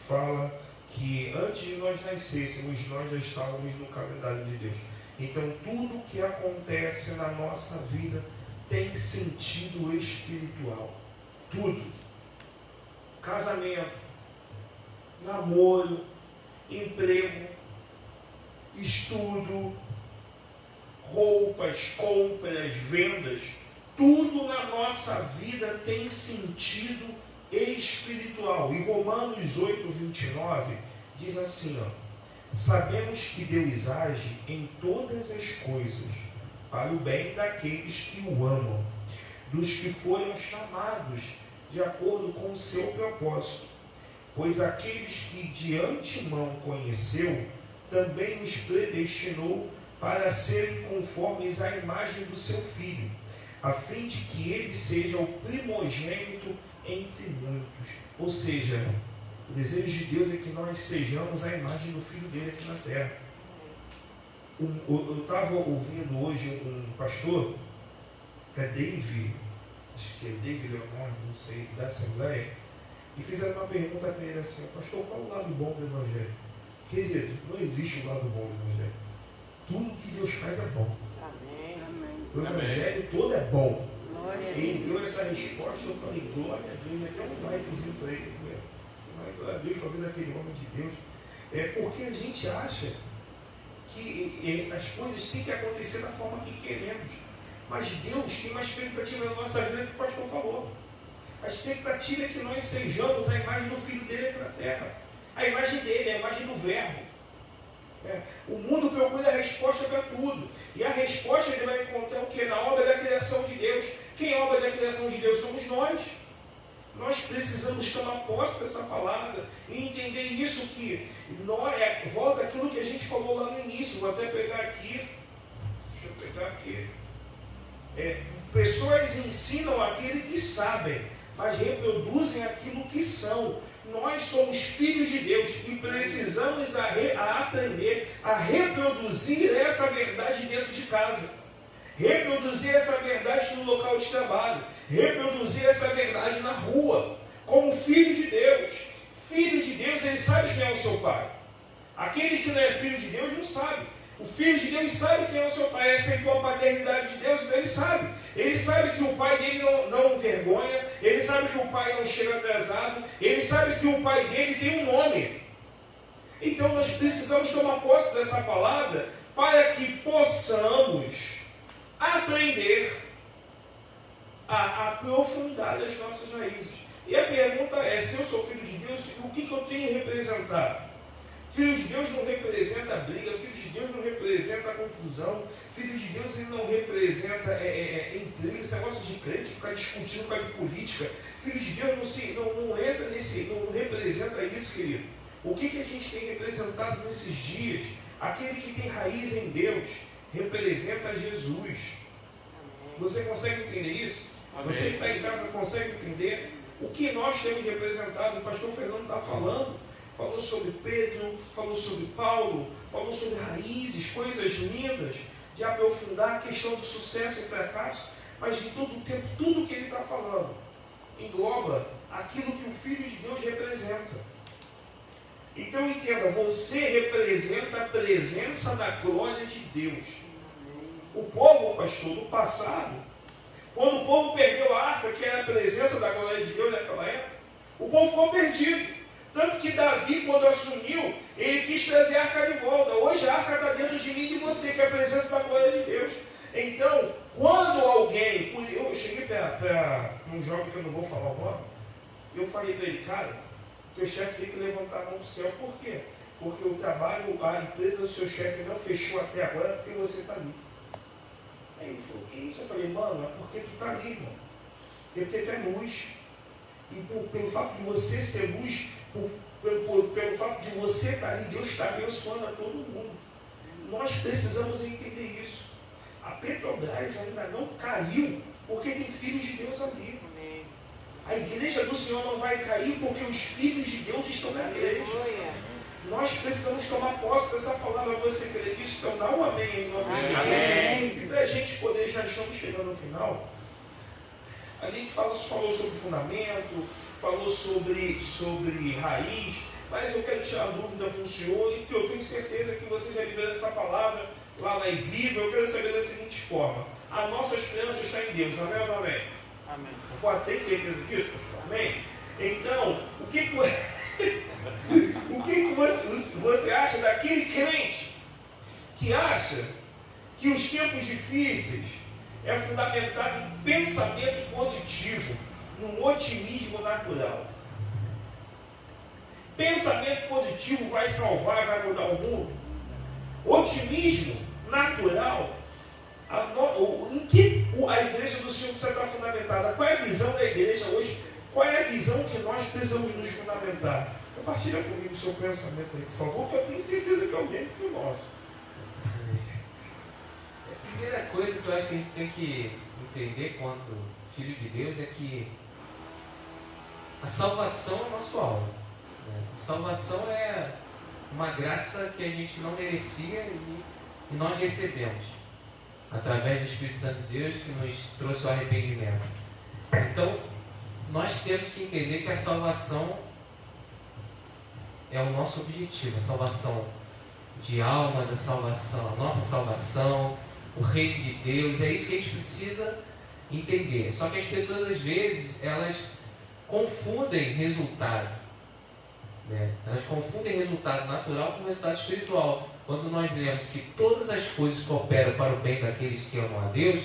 fala que antes de nós nascêssemos, nós já estávamos no calendário de Deus. Então tudo que acontece na nossa vida tem sentido espiritual. Tudo. Casamento, namoro, emprego, estudo, roupas, compras, vendas, tudo na nossa vida tem sentido espiritual. E Romanos 8:29 diz assim, sabemos que Deus age em todas as coisas para o bem daqueles que o amam, dos que foram chamados de acordo com o seu propósito. Pois aqueles que de antemão conheceu, também os predestinou para serem conformes à imagem do seu Filho, a fim de que ele seja o primogênito entre muitos. Ou seja, o desejo de Deus é que nós sejamos a imagem do Filho dele aqui na terra. Eu estava ouvindo hoje um pastor, David, acho que é David Leonardo, não sei, da Assembleia, e fizeram uma pergunta para ele assim: pastor, qual é o lado bom do Evangelho? Querido, não existe o lado bom do Evangelho. Tudo que Deus faz é bom. Amém. O Evangelho todo é bom. Glória a Ele Deus. deu essa resposta, eu falei, glória a Deus, até um likezinho para ele. Glória a Deus para ver aquele homem de Deus. Porque a gente acha que as coisas têm que acontecer da forma que queremos. Mas Deus tem uma expectativa na nossa vida que o pastor falou. A expectativa é que nós sejamos a imagem do Filho dele aqui na terra. A imagem dele, a imagem do Verbo. O mundo procura a resposta para tudo. E a resposta ele vai encontrar o que? Na obra da criação de Deus. Quem é obra da criação de Deus somos nós. Nós precisamos tomar posse dessa palavra e entender isso que volta aquilo que a gente falou lá no início. Vou até pegar aqui. Deixa eu pegar aqui. Pessoas ensinam aquilo que sabem, mas reproduzem aquilo que são. Nós somos filhos de Deus e precisamos aprender a reproduzir essa verdade dentro de casa. Reproduzir essa verdade no local de trabalho. Reproduzir essa verdade na rua. Como filhos de Deus. Filhos de Deus, ele sabe quem é o seu pai. Aquele que não é filho de Deus não sabe. O filho de Deus sabe quem é o seu pai, aceitou a paternidade de Deus, então ele sabe. Ele sabe que o pai dele não envergonha, ele sabe que o pai não chega atrasado, ele sabe que o pai dele tem um nome. Então nós precisamos tomar posse dessa palavra para que possamos aprender a aprofundar as nossas raízes. E a pergunta é, se eu sou filho de Deus, o que eu tenho representado? Filho de Deus não representa briga, filho de Deus não representa confusão, filho de Deus ele não representa intriga, esse negócio de crente ficar discutindo por causa de política. Filho de Deus não entra não representa isso, querido. O que a gente tem representado nesses dias? Aquele que tem raiz em Deus representa Jesus. Você consegue entender isso? Amém. Você que está em casa consegue entender? O que nós temos representado? O pastor Fernando está falando. Falou sobre Pedro, falou sobre Paulo, falou sobre raízes, coisas lindas, de aprofundar a questão do sucesso e fracasso, mas de todo o tempo, tudo que ele está falando engloba aquilo que o Filho de Deus representa. Então entenda, você representa a presença da glória de Deus. O povo, pastor, no passado, quando o povo perdeu a arca, que era a presença da glória de Deus naquela época, o povo ficou perdido. Tanto que Davi, quando assumiu, ele quis trazer a arca de volta. Hoje a arca está dentro de mim e de você, que é a presença da glória de Deus. Então, quando alguém... Eu cheguei para um jovem que eu não vou falar o nome, eu falei para ele, cara, teu chefe tem que levantar a mão para o céu. Por quê? Porque o trabalho, a empresa do seu chefe não fechou até agora porque você está ali. Aí ele falou, que isso? Eu falei, mano, é porque tu está ali, irmão. Porque tu é luz. E pelo fato de você ser luz, pelo fato de você estar ali, Deus está abençoando a todo mundo. Nós precisamos entender isso. A Petrobras ainda não caiu porque tem filhos de Deus ali. A igreja do Senhor não vai cair porque os filhos de Deus estão na igreja. Nós precisamos tomar posse dessa palavra. Você crê nisso? Então dá um amém em nome de Jesus. E para a gente poder, já estamos chegando no final, a gente falou sobre fundamento, falou sobre raiz, mas eu quero tirar dúvida para o senhor, e eu tenho certeza que você já liberou essa palavra lá na Viva. Eu quero saber da seguinte forma: a nossa esperança está em Deus, amém ou não amém? Amém. Pode ter certeza disso, pastor? Amém? Então, o que você acha daquele crente que acha que os tempos difíceis é fundamentado em pensamento positivo, num otimismo natural? Pensamento positivo vai salvar, vai mudar o mundo? Otimismo natural, em que a igreja do Senhor precisa estar fundamentada? Qual é a visão da igreja hoje? Qual é a visão que nós precisamos nos fundamentar? Compartilha comigo o seu pensamento aí, por favor, que eu tenho certeza que é alguém que é o nosso. A primeira coisa que eu acho que a gente tem que entender quanto filho de Deus é que a salvação é nosso alvo. A salvação é uma graça que a gente não merecia e nós recebemos através do Espírito Santo de Deus, que nos trouxe o arrependimento. Então, nós temos que entender que a salvação é o nosso objetivo, a salvação de almas, a nossa salvação, o reino de Deus, é isso que a gente precisa entender. Só que as pessoas, às vezes, elas confundem resultado, né? Elas confundem resultado natural com resultado espiritual. Quando nós lemos que todas as coisas cooperam para o bem daqueles que amam a Deus,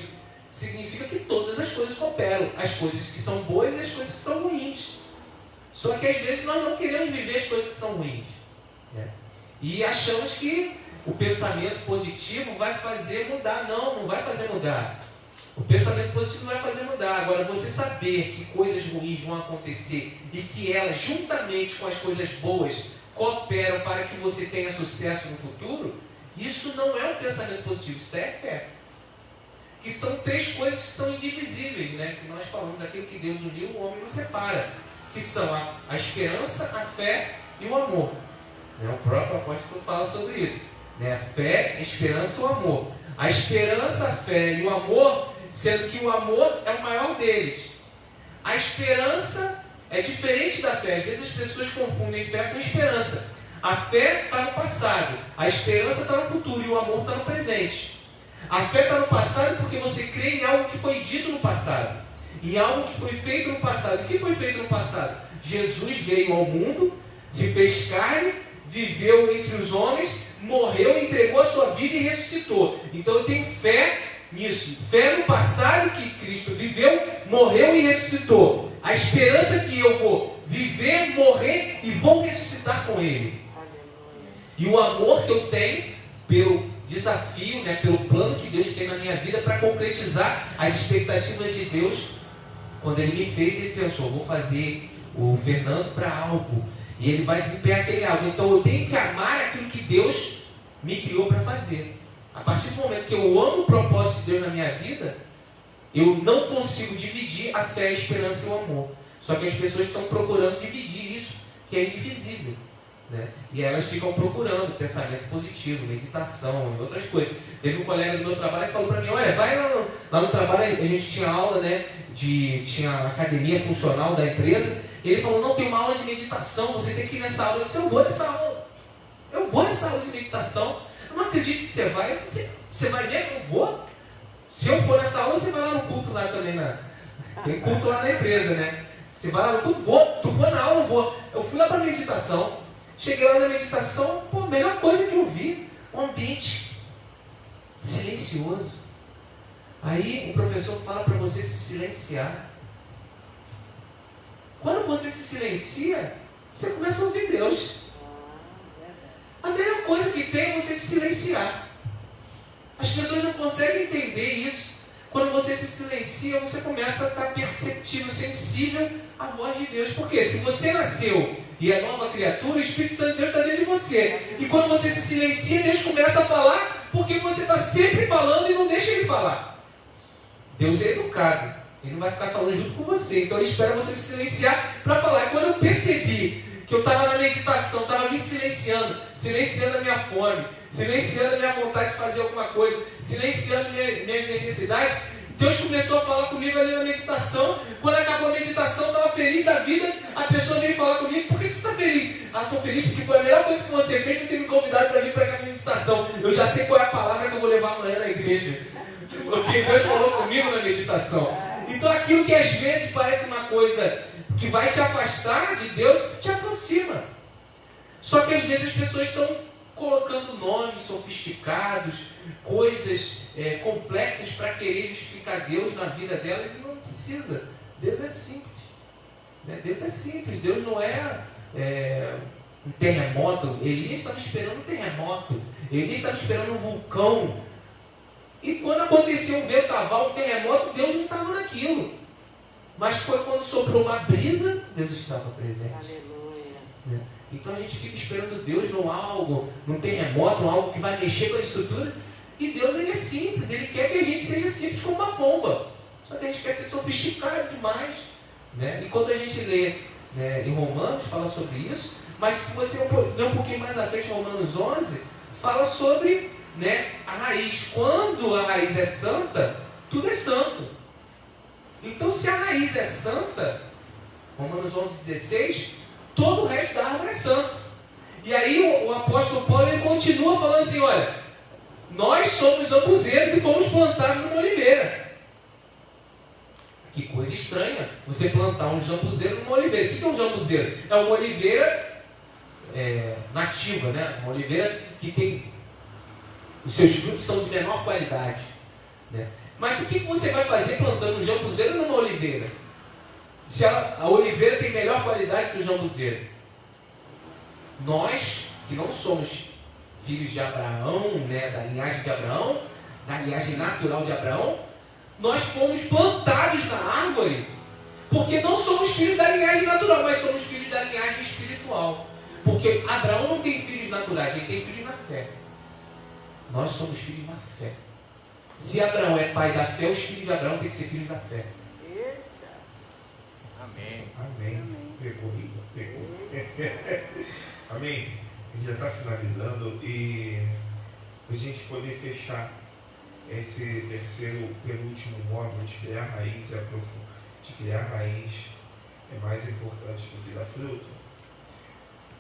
significa que todas as coisas cooperam, as coisas que são boas e as coisas que são ruins. Só que às vezes nós não queremos viver as coisas que são ruins, né? E achamos que o pensamento positivo vai fazer mudar. Não vai fazer mudar. O pensamento positivo não vai fazer mudar. Agora, você saber que coisas ruins vão acontecer e que elas, juntamente com as coisas boas, cooperam para que você tenha sucesso no futuro, isso não é um pensamento positivo, isso é fé. Que são três coisas que são indivisíveis, né? Que nós falamos, aquilo que Deus uniu, o homem não separa. Que são a esperança, a fé e o amor. O próprio apóstolo fala sobre isso. A fé, a esperança e o amor. A esperança, a fé e o amor, sendo que o amor é o maior deles. A esperança é diferente da fé. Às vezes as pessoas confundem fé com esperança. A fé está no passado, a esperança está no futuro e o amor está no presente. A fé está no passado porque você crê em algo que foi dito no passado, em algo que foi feito no passado. O que foi feito no passado? Jesus veio ao mundo, se fez carne, viveu entre os homens, morreu, entregou a sua vida e ressuscitou. Então eu tenho fé nisso. Fé no passado que Cristo viveu, morreu e ressuscitou. A esperança que eu vou viver, morrer e vou ressuscitar com Ele. E o amor que eu tenho pelo desafio, pelo plano que Deus tem na minha vida para concretizar as expectativas de Deus. Quando Ele me fez, Ele pensou, vou fazer o Fernando para algo. E ele vai desempenhar aquele algo. Então eu tenho que amar aquilo que Deus me criou para fazer. A partir do momento que eu amo o propósito de Deus na minha vida, eu não consigo dividir a fé, a esperança e o amor. Só que as pessoas estão procurando dividir isso, que é indivisível. E elas ficam procurando pensamento positivo, meditação e outras coisas. Teve um colega do meu trabalho que falou para mim, olha, vai lá no trabalho, a gente tinha aula, tinha a academia funcional da empresa, e ele falou, não, tem uma aula de meditação, você tem que ir nessa aula. Eu disse, eu vou nessa aula. Eu vou nessa aula de meditação. Eu não acredito que você vai. Você vai mesmo? Eu vou. Se eu for nessa aula, você vai lá no culto lá também. Tem culto lá na empresa, Você vai lá no culto? Vou. Tu for na aula? Eu vou. Eu fui lá para a meditação. Cheguei lá na meditação, a melhor coisa que eu vi, um ambiente silencioso. Aí o professor fala para você se silenciar. Quando você se silencia, você começa a ouvir Deus. A melhor coisa que tem é você se silenciar. As pessoas não conseguem entender isso. Quando você se silencia, você começa a estar perceptível, sensível à voz de Deus. Por quê? Se você nasceu e é nova criatura, o Espírito Santo de Deus está dentro de você. E quando você se silencia, Deus começa a falar, porque você está sempre falando e não deixa Ele falar. Deus é educado. Ele não vai ficar falando junto com você. Então Ele espera você se silenciar para falar. E quando eu percebi que eu estava na meditação, estava me silenciando a minha fome, silenciando a minha vontade de fazer alguma coisa, silenciando minhas necessidades, Deus começou a falar comigo ali na meditação. Quando acabou a meditação, eu estava feliz da vida. A pessoa veio falar comigo, por que você está feliz? Estou feliz porque foi a melhor coisa que você fez, não ter me convidado para vir para cá na meditação. Eu já sei qual é a palavra que eu vou levar amanhã na igreja. Porque Deus falou comigo na meditação. Então aquilo que às vezes parece uma coisa que vai te afastar de Deus, te aproxima. Só que às vezes as pessoas estão colocando nomes sofisticados, coisas complexas para querer justificar Deus na vida delas, e não precisa. Deus é simples. Deus é simples. Deus não é um terremoto. Elias estava esperando um terremoto. Elias estava esperando um vulcão. E quando aconteceu um vendaval, um terremoto, Deus não estava naquilo. Mas foi quando soprou uma brisa, Deus estava presente. Aleluia. Então a gente fica esperando Deus num algo, num terremoto, num algo que vai mexer com a estrutura. E Deus, Ele é simples. Ele quer que a gente seja simples como uma pomba. Só que a gente quer ser sofisticado demais. E quando a gente lê em Romanos, fala sobre isso. Mas se você ler um pouquinho mais à frente, Romanos 11, fala sobre a raiz. Quando a raiz é santa, tudo é santo. Então, se a raiz é santa, Romanos 11,16, todo o resto da árvore é santo. E aí o apóstolo Paulo, ele continua falando assim, olha, nós somos jambuzeiros e fomos plantados numa oliveira. Que coisa estranha, você plantar um jambuzeiro numa oliveira. O que é um jambuzeiro? É uma oliveira nativa, uma oliveira que tem... Os seus frutos são de menor qualidade. Mas o que você vai fazer plantando um jambuzeiro numa oliveira? Se a oliveira tem melhor qualidade que o jambuzeiro? Nós, que não somos filhos de Abraão, da linhagem de Abraão, da linhagem natural de Abraão, Nós fomos plantados na árvore porque não somos filhos da linhagem natural, mas somos filhos da linhagem espiritual. Porque Abraão não tem filhos naturais, ele tem filhos na fé. Nós somos filhos na fé. Se Abraão é pai da fé, os filhos de Abraão têm que ser filhos da fé. Eita. Amém. Amém. Pegou. Amém. A gente já está finalizando e para a gente poder fechar esse terceiro, penúltimo módulo de criar raiz, de criar raiz é mais importante do que dar fruto.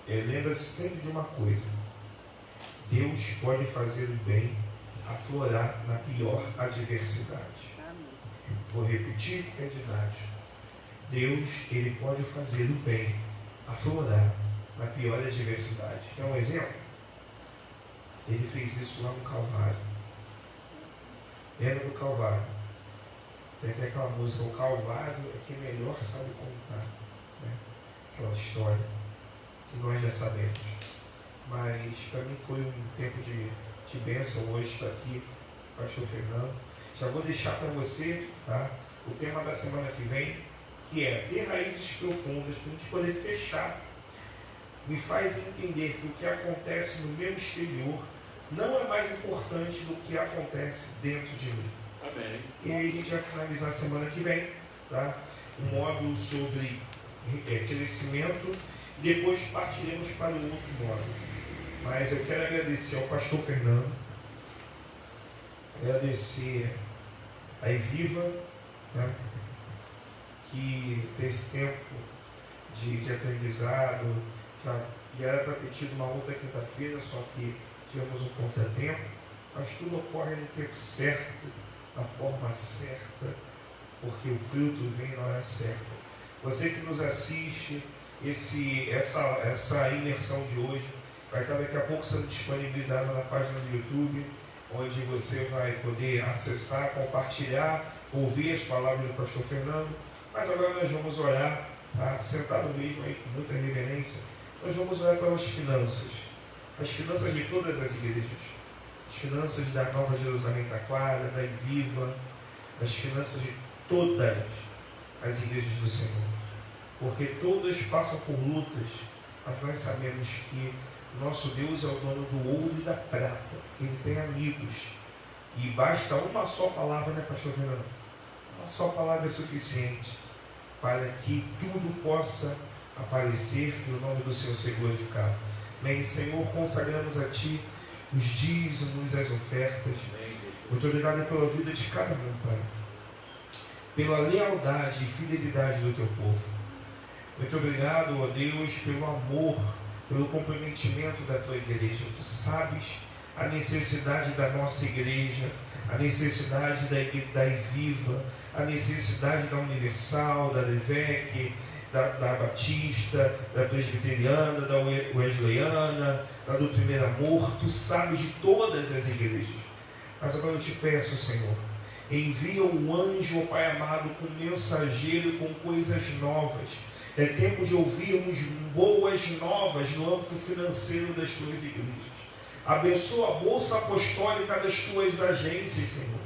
Lembra-se sempre de uma coisa: Deus pode fazer o bem aflorar na pior adversidade. Vou repetir porque é didático. Deus, Ele pode fazer o bem aflorar na pior adversidade. Quer um exemplo? Ele fez isso lá no Calvário. Lembra do Calvário? Tem até aquela música, o Calvário é quem melhor sabe contar, né? Aquela história que nós já sabemos. Mas para mim foi um tempo de bênção hoje estar aqui, pastor Fernando. Já vou deixar para você, tá, o tema da semana que vem, que é ter raízes profundas, para a gente poder fechar. Me faz entender que o que acontece no meu exterior não é mais importante do que acontece dentro de mim. Amém. E aí a gente vai finalizar a semana que vem, tá? Um módulo sobre crescimento, e depois partiremos para o outro módulo. Mas eu quero agradecer ao pastor Fernando, agradecer a Eviva, né? Que tem esse tempo de aprendizado, já era para ter tido uma outra quinta-feira, só que tivemos um contratempo, mas tudo ocorre no tempo certo, da forma certa, porque o fruto vem na hora certa. Você que nos assiste, essa imersão de hoje vai estar daqui a pouco sendo disponibilizada na página do YouTube, onde você vai poder acessar, compartilhar, ouvir as palavras do pastor Fernando. Mas agora nós vamos orar, tá? Sentado mesmo aí com muita reverência, nós vamos orar pelas finanças. As finanças de todas as igrejas, as finanças da Nova Jerusalém Taquara, da Eviva, as finanças de todas as igrejas do Senhor, porque todas passam por lutas, mas nós sabemos que nosso Deus é o dono do ouro e da prata, Ele tem amigos, e basta uma só palavra, né, pastor Fernando? Uma só palavra é suficiente para que tudo possa aparecer e o nome do Senhor ser glorificado. Bem, Senhor, consagramos a Ti os dízimos, as ofertas. Muito obrigado pela vida de cada um, Pai, pela lealdade e fidelidade do Teu povo. Muito obrigado, ó Deus, pelo amor, pelo comprometimento da Tua igreja. Tu sabes a necessidade da nossa igreja, a necessidade da Eviva, a necessidade da Universal, da Levec, da Batista, da Presbiteriana, da Wesleyana, da do Primeiro Amor. Tu sabes de todas as igrejas. Mas agora eu te peço, Senhor, envia um anjo, ó Pai amado, com mensageiro, com coisas novas. É tempo de ouvirmos boas novas no âmbito financeiro das Tuas igrejas. Abençoa a bolsa apostólica das Tuas agências, Senhor.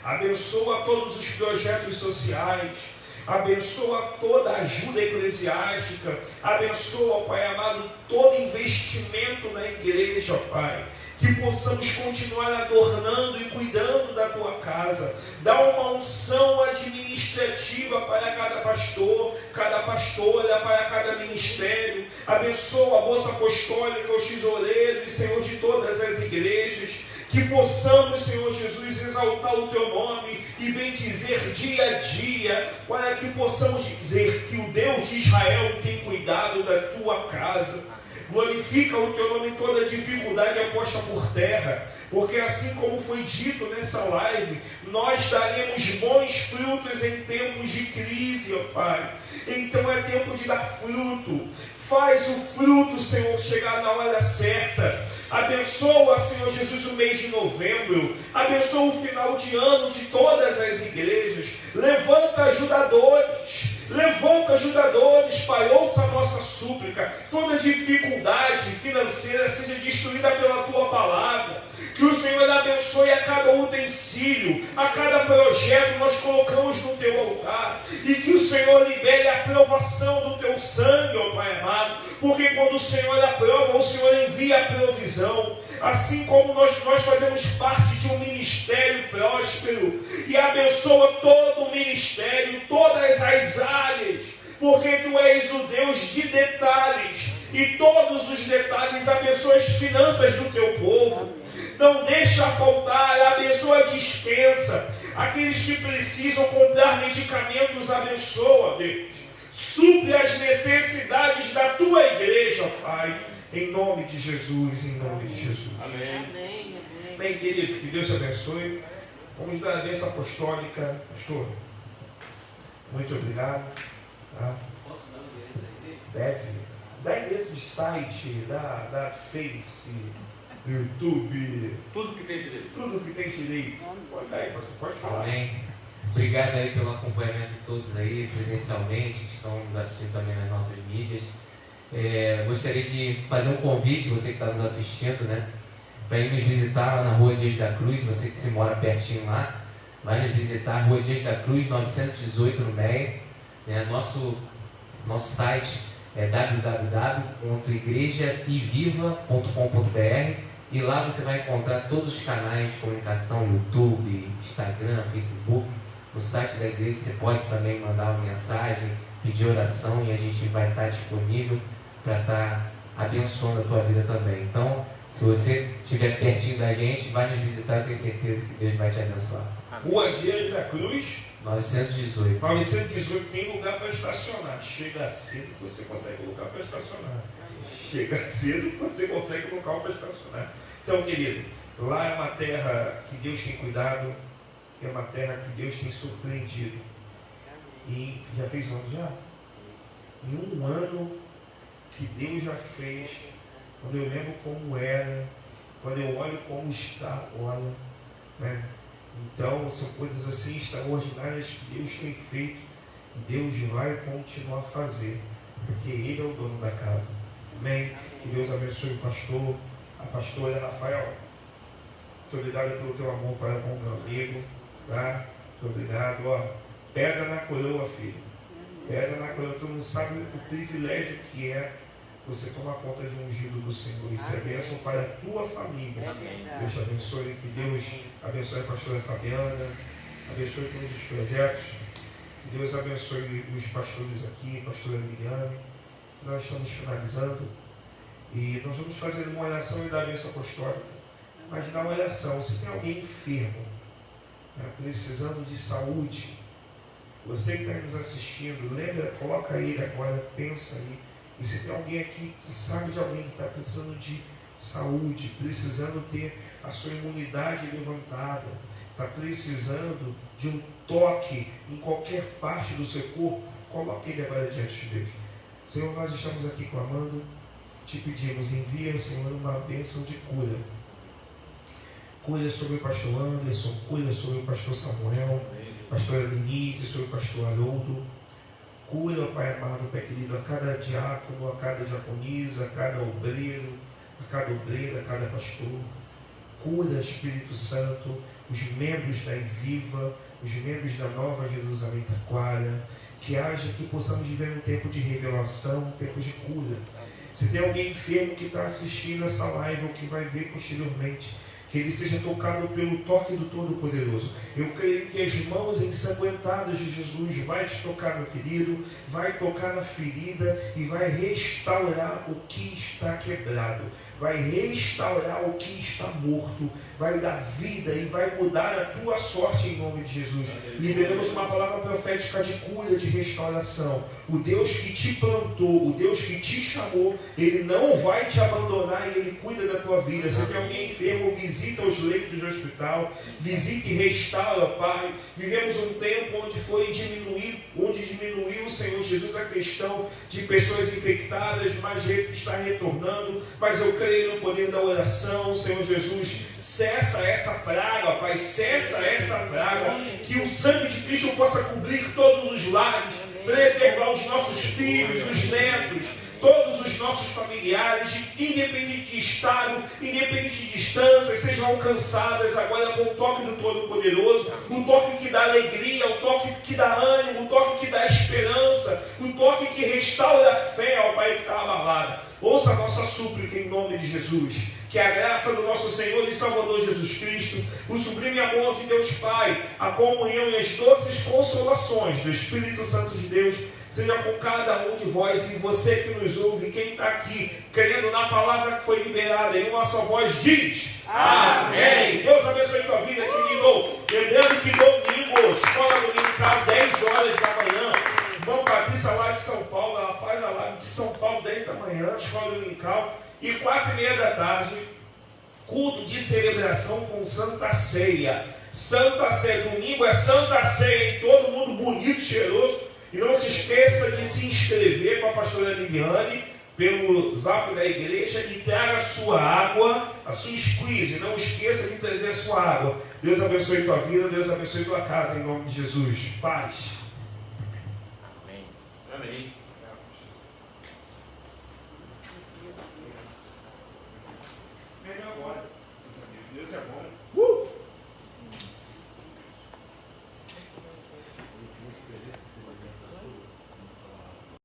Abençoa todos os projetos sociais. Abençoa toda a ajuda eclesiástica. Abençoa, Pai amado, todo investimento na igreja, Pai. Que possamos continuar adornando e cuidando da Tua casa. Dá uma unção administrativa para cada pastor, cada pastora, para cada ministério. Abençoa a bolsa apostólica, os tesoureiros, Senhor, de todas as igrejas. Que possamos, Senhor Jesus, exaltar o Teu nome e bendizer dia a dia, para que possamos dizer que o Deus de Israel tem cuidado da Tua casa. Glorifica o Teu nome em toda dificuldade é posta por terra, porque assim como foi dito nessa live, nós daremos bons frutos em tempos de crise, ó Pai. Então é tempo de dar fruto. Faz o fruto, Senhor, chegar na hora certa. Abençoa, Senhor Jesus, o mês de novembro. Abençoa o final de ano de todas as igrejas. Levanta ajudadores. Levanta ajudadores, Pai, ouça a nossa súplica. Toda dificuldade financeira seja destruída pela Tua palavra. Que o Senhor abençoe a cada utensílio, a cada projeto nós colocamos no Teu altar. E que o Senhor libere a aprovação do Teu sangue, ó Pai amado. Porque quando o Senhor aprova, o Senhor envia a provisão. Assim como nós fazemos parte de um ministério próspero. E abençoa todo o ministério, todas as áreas. Porque Tu és o Deus de detalhes. E todos os detalhes, abençoa as finanças do Teu povo. Não deixa faltar, abençoa a dispensa. Aqueles que precisam comprar medicamentos, abençoa, Deus. Supre as necessidades da Tua igreja, Pai. Em nome de Jesus, em nome de Jesus. Amém. Amém. Bem, queridos, que Deus te abençoe. Vamos dar a bênção apostólica. Pastor, muito obrigado. Tá? Posso dar o endereço da igreja? Deve. Dá endereço de site, da Face, YouTube, Tudo que tem direito. tudo que tem direito. Pode aí, pastor, pode falar. Amém. Obrigado aí pelo acompanhamento de todos aí, presencialmente, que estão nos assistindo também nas nossas mídias. Gostaria de fazer um convite, você que está nos assistindo, né? Para ir nos visitar lá na Rua Dias da Cruz, você que se mora pertinho lá, vai nos visitar, Rua Dias da Cruz, 918 no Meia. Nosso site é www.igrejaiviva.com.br e lá você vai encontrar todos os canais de comunicação, YouTube, Instagram, Facebook. No site da igreja você pode também mandar uma mensagem, pedir oração e a gente vai estar disponível para estar abençoando a tua vida também. Então, se você estiver pertinho da gente, vai nos visitar, eu tenho certeza que Deus vai te abençoar. Rua Dias da Cruz, 918. 918, tem lugar para estacionar. Chega cedo que você consegue lugar para estacionar. Chega cedo que você consegue local para estacionar. Então, querido, lá é uma terra que Deus tem cuidado, é uma terra que Deus tem surpreendido. E já fez um ano já? Em um ano que Deus já fez, quando eu lembro como era, quando eu olho como está, olha, né? Então, são coisas assim extraordinárias que Deus tem feito e Deus vai continuar a fazer, porque Ele é o dono da casa. Amém? Que Deus abençoe o pastor, a pastora Rafael. Muito obrigado pelo teu amor para com o meu amigo, tá? Muito obrigado. Ó, pega na coroa, filho. Pega na coroa. Tu não sabe o privilégio que é você tomar conta de um ungido do Senhor. Isso é bênção para a tua família. Deus te abençoe, que Deus abençoe a pastora Fabiana, abençoe todos os projetos, que Deus abençoe os pastores aqui, a pastora Liliane. Nós estamos finalizando e nós vamos fazer uma oração e dar a bênção apostólica. Mas na oração, se tem alguém enfermo, né, precisando de saúde, você que está nos assistindo, lembra, coloca ele agora, pensa aí. E se tem alguém aqui que sabe de alguém que está precisando de saúde, precisando ter a sua imunidade levantada, está precisando de um toque em qualquer parte do seu corpo, coloque ele agora diante de Deus. Senhor, nós estamos aqui clamando, te pedimos, envia, Senhor, uma bênção de cura. Cura sobre o pastor Anderson, cura sobre o pastor Samuel, pastora Denise, sobre o pastor Haroldo. Cura, Pai amado, Pai querido, a cada diácono, a cada diaconisa, a cada obreiro, a cada obreira, a cada pastor. Cura, Espírito Santo, os membros da Enviva, os membros da Nova Jerusalém Taquara, que haja que possamos viver um tempo de revelação, um tempo de cura. Se tem alguém enfermo que está assistindo essa live ou que vai ver posteriormente, que ele seja tocado pelo toque do Todo-Poderoso. Eu creio que as mãos ensanguentadas de Jesus vai te tocar, meu querido, vai tocar na ferida e vai restaurar o que está quebrado, vai restaurar o que está morto, vai dar vida e vai mudar a tua sorte em nome de Jesus. Liberamos uma palavra profética de cura, de restauração. O Deus que te plantou, o Deus que te chamou, Ele não vai te abandonar e Ele cuida da tua vida. Se tem alguém enfermo, visita os leitos do hospital, visite e restaura, Pai. Vivemos um tempo onde diminuiu o Senhor Jesus a questão de pessoas infectadas, mas está retornando. Mas eu creio no poder da oração, Senhor Jesus. Cessa essa praga, Pai, cessa essa praga. Que o sangue de Cristo possa cobrir todos os lares. preservar os nossos filhos, os netos, todos os nossos familiares, independente de estado, independente de distância, sejam alcançadas agora com o toque do Todo-Poderoso, o toque que dá alegria, o toque que dá ânimo, o toque que dá esperança, o toque que restaura a fé ao Pai que está abalado. Ouça a nossa súplica em nome de Jesus. Que a graça do nosso Senhor e Salvador Jesus Cristo, o sublime amor de Deus Pai, a comunhão e as doces consolações do Espírito Santo de Deus, seja com cada um de vós e você que nos ouve, quem está aqui, crendo na palavra que foi liberada, em uma só voz diz: Amém. Deus abençoe tua vida, querido. Lembrando que domingo, escola dominical, 10 horas da manhã. Irmã Patrícia lá de São Paulo, ela faz a live de São Paulo, 10 da manhã, escola dominical. E 4:30 da tarde, culto de celebração com Santa Ceia. Santa Ceia, domingo é Santa Ceia, hein? Todo mundo bonito, cheiroso. E não se esqueça de se inscrever com a pastora Liliane pelo zap da igreja e traga a sua água, a sua squeeze. Não esqueça de trazer a sua água. Deus abençoe tua vida, Deus abençoe tua casa, em nome de Jesus. Paz. Amém. Amém.